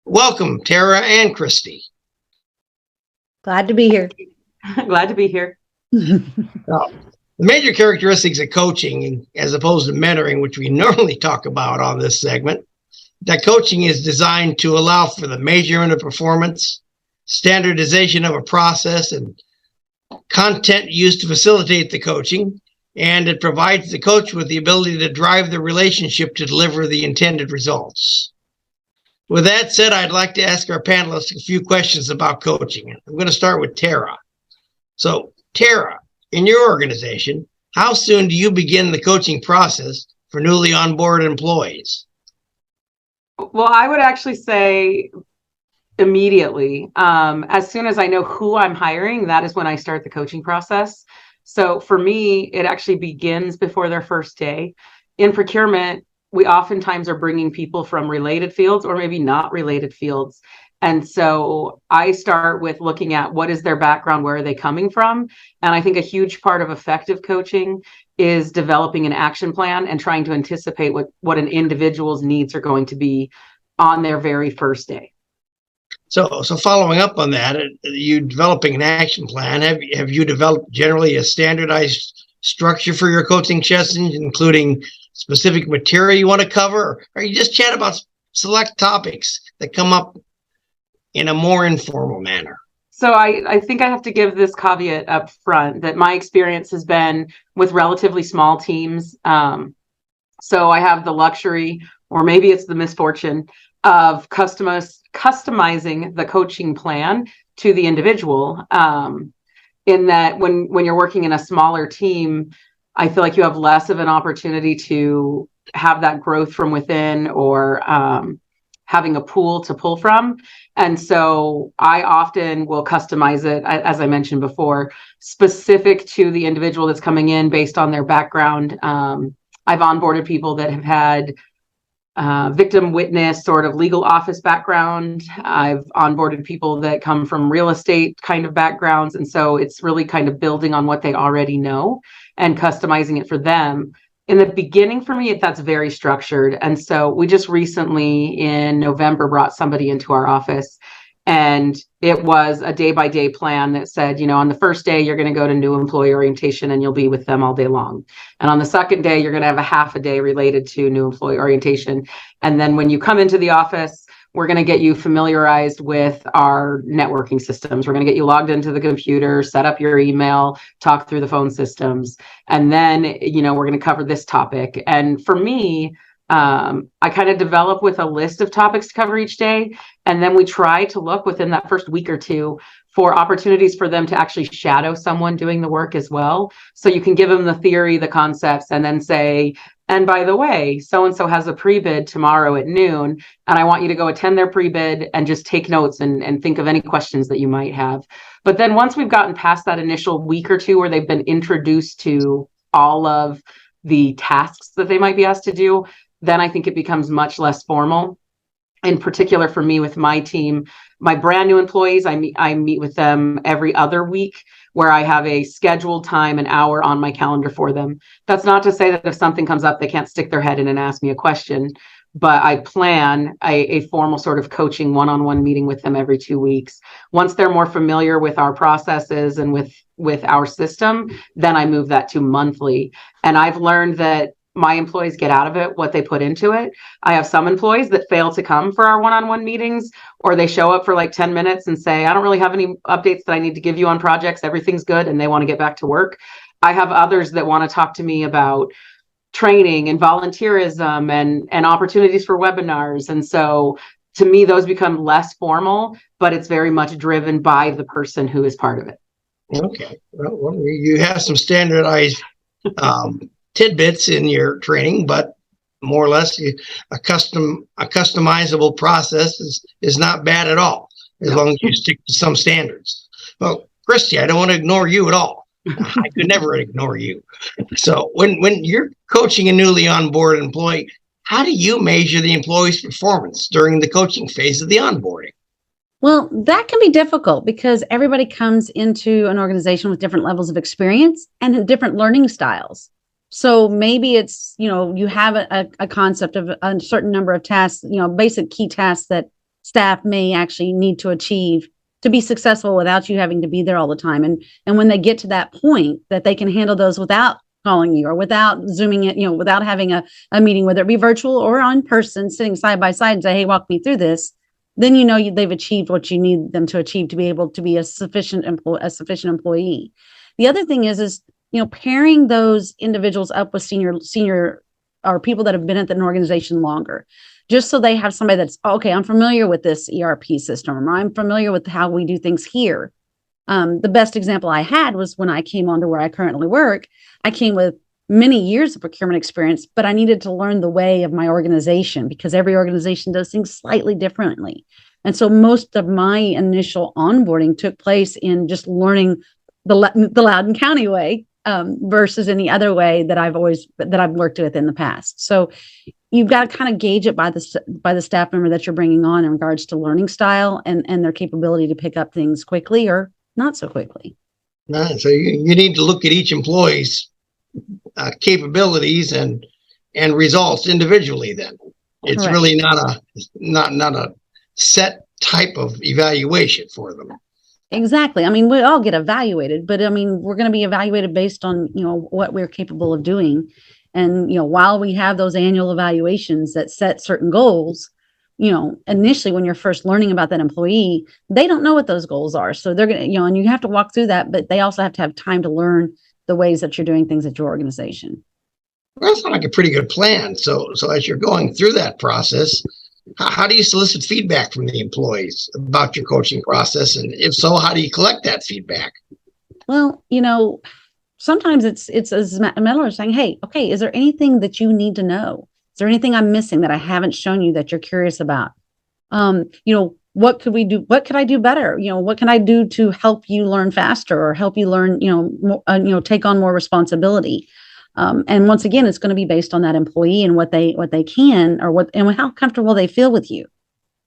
Welcome, Tara and Christy. Glad to be here. Glad to be here. Now, the major characteristics of coaching, as opposed to mentoring, which we normally talk about on this segment, that coaching is designed to allow for the measurement of performance, standardization of a process, and content used to facilitate the coaching, and it provides the coach with the ability to drive the relationship to deliver the intended results. With that said, I'd like to ask our panelists a few questions about coaching. I'm going to start with Tara. So, Tara, in your organization, how soon do you begin the coaching process for newly onboarded employees? Well, I would actually say immediately. As soon as I know who I'm hiring, that is when I start the coaching process. So for me, it actually begins before their first day. In procurement, we oftentimes are bringing people from related fields or maybe not related fields. And so I start with looking at what is their background, where are they coming from? And I think a huge part of effective coaching is developing an action plan and trying to anticipate what an individual's needs are going to be on their very first day. So following up on that, you developing an action plan, have you developed generally a standardized structure for your coaching sessions, including specific material you want to cover, or you just chat about select topics that come up in a more informal manner? So I think I have to give this caveat up front that my experience has been with relatively small teams. So I have the luxury, or maybe it's the misfortune, of customizing the coaching plan to the individual. In that when you're working in a smaller team, I feel like you have less of an opportunity to have that growth from within, or having a pool to pull from. And so I often will customize it, as I mentioned before, specific to the individual that's coming in based on their background. I've onboarded people that have had victim witness sort of legal office background. I've onboarded people that come from real estate kind of backgrounds. And so it's really kind of building on what they already know and customizing it for them. In the beginning, for me, that's very structured. And so we just recently in November brought somebody into our office, and it was a day-by-day plan that said, on the first day, you're going to go to new employee orientation and you'll be with them all day long. And on the second day, you're going to have a half a day related to new employee orientation. And then when you come into the office, we're going to get you familiarized with our networking systems. We're going to get you logged into the computer, set up your email, talk through the phone systems. And then, we're going to cover this topic. And for me, I kind of develop with a list of topics to cover each day. And then we try to look within that first week or two for opportunities for them to actually shadow someone doing the work as well. So you can give them the theory, the concepts, and then say, and by the way, so-and-so has a pre-bid tomorrow at noon, and I want you to go attend their pre-bid and just take notes and think of any questions that you might have. But then once we've gotten past that initial week or two where they've been introduced to all of the tasks that they might be asked to do, then I think it becomes much less formal. in particular for me with my team, my brand new employees, I meet with them every other week, where I have a scheduled time, an hour on my calendar for them. That's not to say that if something comes up, they can't stick their head in and ask me a question, but I plan a formal sort of coaching one-on-one meeting with them every 2 weeks. Once they're more familiar with our processes and with our system, then I move that to monthly. And I've learned that my employees get out of it what they put into it. I have some employees that fail to come for our one-on-one meetings, or they show up for like 10 minutes and say, I don't really have any updates that I need to give you on projects. Everything's good. And they want to get back to work. I have others that want to talk to me about training and volunteerism and opportunities for webinars. And so to me, those become less formal, but it's very much driven by the person who is part of it. Okay. Well, you have some standardized tidbits in your training, but more or less a customizable process is not bad at all, as long as you stick to some standards. Well, Christy, I don't want to ignore you at all. I could never ignore you. So when you're coaching a newly onboarded employee, how do you measure the employee's performance during the coaching phase of the onboarding? Well, that can be difficult because everybody comes into an organization with different levels of experience and different learning styles. So maybe it's, you have a concept of a certain number of tasks, basic key tasks that staff may actually need to achieve to be successful without you having to be there all the time. And when they get to that point that they can handle those without calling you or without zooming it, without having a meeting, whether it be virtual or on person, sitting side by side and say, hey, walk me through this, then they've achieved what you need them to achieve to be able to be a sufficient employee. The other thing is pairing those individuals up with senior or people that have been at an organization longer, just so they have somebody that's, okay, I'm familiar with this ERP system, or I'm familiar with how we do things here. The best example I had was when I came on to where I currently work. I came with many years of procurement experience, but I needed to learn the way of my organization because every organization does things slightly differently. And so most of my initial onboarding took place in just learning the Loudoun County way versus any other way that I've worked with in the past. So you've got to kind of gauge it by the staff member that you're bringing on in regards to learning style and their capability to pick up things quickly or not so quickly. So you need to look at each employee's capabilities and results individually. Then it's Correct. really not a set type of evaluation for them. Exactly. I mean, we all get evaluated, but I mean, we're going to be evaluated based on, what we're capable of doing. And, while we have those annual evaluations that set certain goals, initially when you're first learning about that employee, they don't know what those goals are. So they're going to, and you have to walk through that, but they also have to have time to learn the ways that you're doing things at your organization. Well, that sounds like a pretty good plan. So as you're going through that process, how do you solicit feedback from the employees about your coaching process? And if so, how do you collect that feedback? Well, sometimes it's as a matter of saying, hey, okay, is there anything that you need to know? Is there anything I'm missing that I haven't shown you that you're curious about? What could we do? What could I do better? What can I do to help you learn faster or help you learn, take on more responsibility? And once again, it's going to be based on that employee and what they can and how comfortable they feel with you.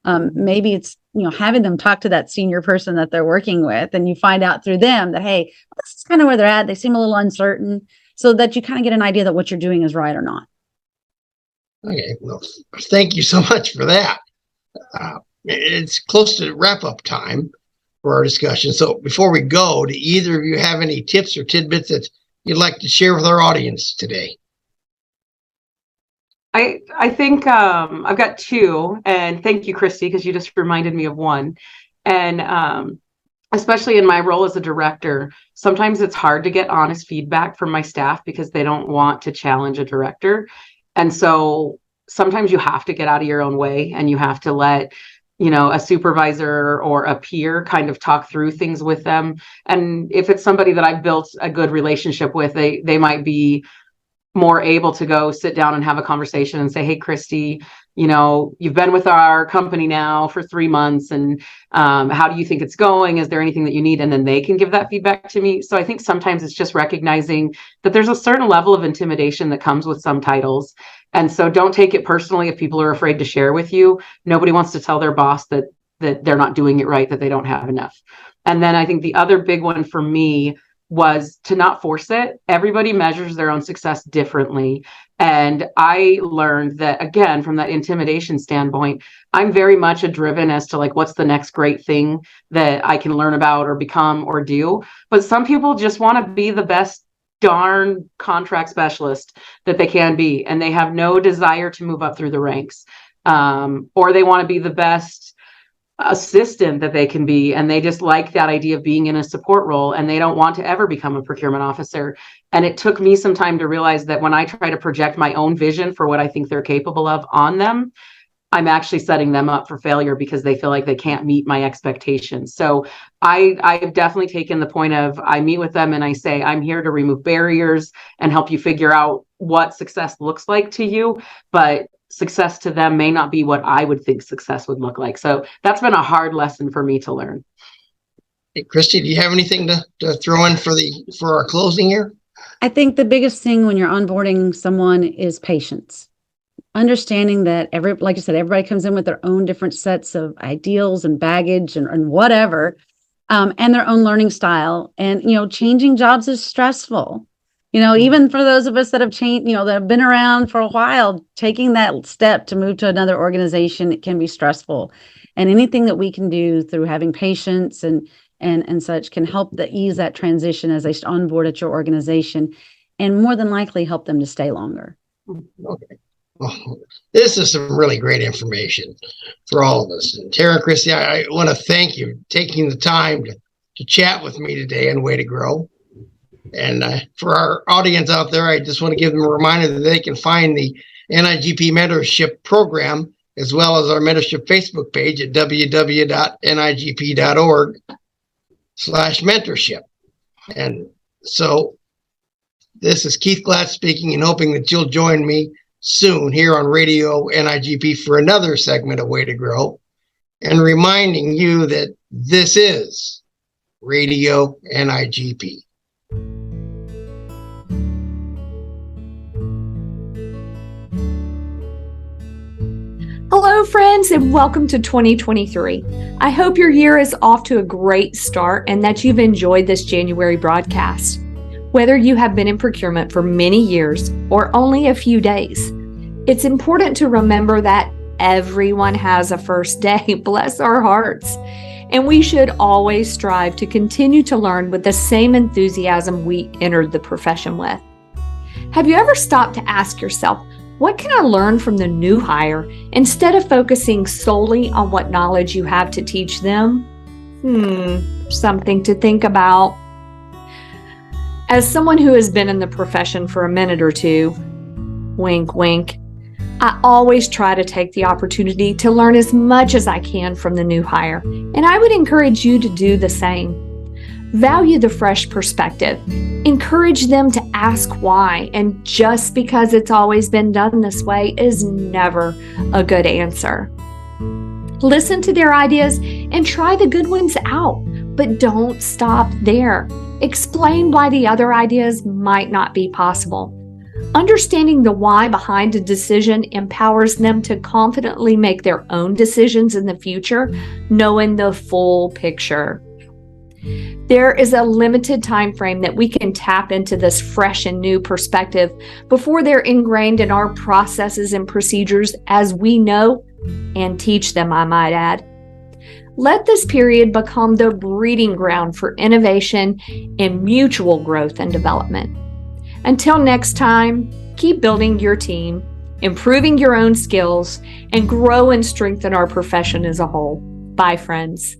Maybe it's, having them talk to that senior person that they're working with, and you find out through them that, hey, this is kind of where they're at. They seem a little uncertain, so that you kind of get an idea that what you're doing is right or not. Okay, well, thank you so much for that. It's close to wrap up time for our discussion. So before we go, do either of you have any tips or tidbits that you'd like to share with our audience today? I think I've got two, and thank you, Christy, because you just reminded me of one. And especially in my role as a director, sometimes it's hard to get honest feedback from my staff because they don't want to challenge a director. And so sometimes you have to get out of your own way and you have to let, a supervisor or a peer kind of talk through things with them. And if it's somebody that I've built a good relationship with, they might be more able to go sit down and have a conversation and say, hey, Christy, you've been with our company now for 3 months, and how do you think it's going? Is there anything that you need? And then they can give that feedback to me. So I think sometimes it's just recognizing that there's a certain level of intimidation that comes with some titles. And so don't take it personally if people are afraid to share with you. Nobody wants to tell their boss that they're not doing it right, that they don't have enough. And then I think the other big one for me was to not force it. Everybody measures their own success differently. And I learned that, again, from that intimidation standpoint, I'm very much a driven as to like, what's the next great thing that I can learn about or become or do. But some people just want to be the best darn contract specialist that they can be. And they have no desire to move up through the ranks. Or they want to be the best assistant that they can be, and they just like that idea of being in a support role, and they don't want to ever become a procurement officer. And it took me some time to realize that when I try to project my own vision for what I think they're capable of on them, I'm actually setting them up for failure because they feel like they can't meet my expectations. So I've definitely taken the point of, I meet with them and I say, I'm here to remove barriers and help you figure out what success looks like to you, but success to them may not be what I would think success would look like. So that's been a hard lesson for me to learn. Hey, Christy, do you have anything to throw in for our closing here? I think the biggest thing when you're onboarding someone is patience. Understanding that like I said, everybody comes in with their own different sets of ideals and baggage and whatever, and their own learning style. And, changing jobs is stressful. Even for those of us that have changed, that have been around for a while, taking that step to move to another organization, it can be stressful. And anything that we can do through having patience and such can help ease that transition as they onboard at your organization, and more than likely help them to stay longer. Okay. Oh, this is some really great information for all of us. And Tara and Christy, I want to thank you for taking the time to chat with me today on Way to Grow. And for our audience out there, I just want to give them a reminder that they can find the NIGP Mentorship Program as well as our mentorship Facebook page at www.nigp.org/mentorship. And so this is Keith Glatt speaking, and hoping that you'll join me soon here on Radio NIGP for another segment of Way to Grow, and reminding you that this is Radio NIGP. Hello, friends, and welcome to 2023. I hope your year is off to a great start and that you've enjoyed this January broadcast. Whether you have been in procurement for many years or only a few days, it's important to remember that everyone has a first day, bless our hearts, and we should always strive to continue to learn with the same enthusiasm we entered the profession with. Have you ever stopped to ask yourself, what can I learn from the new hire instead of focusing solely on what knowledge you have to teach them? Something to think about. As someone who has been in the profession for a minute or two, wink, wink, I always try to take the opportunity to learn as much as I can from the new hire, and I would encourage you to do the same. Value the fresh perspective. Encourage them to ask why, and just because it's always been done this way is never a good answer. Listen to their ideas and try the good ones out, but don't stop there. Explain why the other ideas might not be possible. Understanding the why behind a decision empowers them to confidently make their own decisions in the future, knowing the full picture. There is a limited time frame that we can tap into this fresh and new perspective before they're ingrained in our processes and procedures as we know and teach them, I might add. Let this period become the breeding ground for innovation and mutual growth and development. Until next time, keep building your team, improving your own skills, and grow and strengthen our profession as a whole. Bye, friends.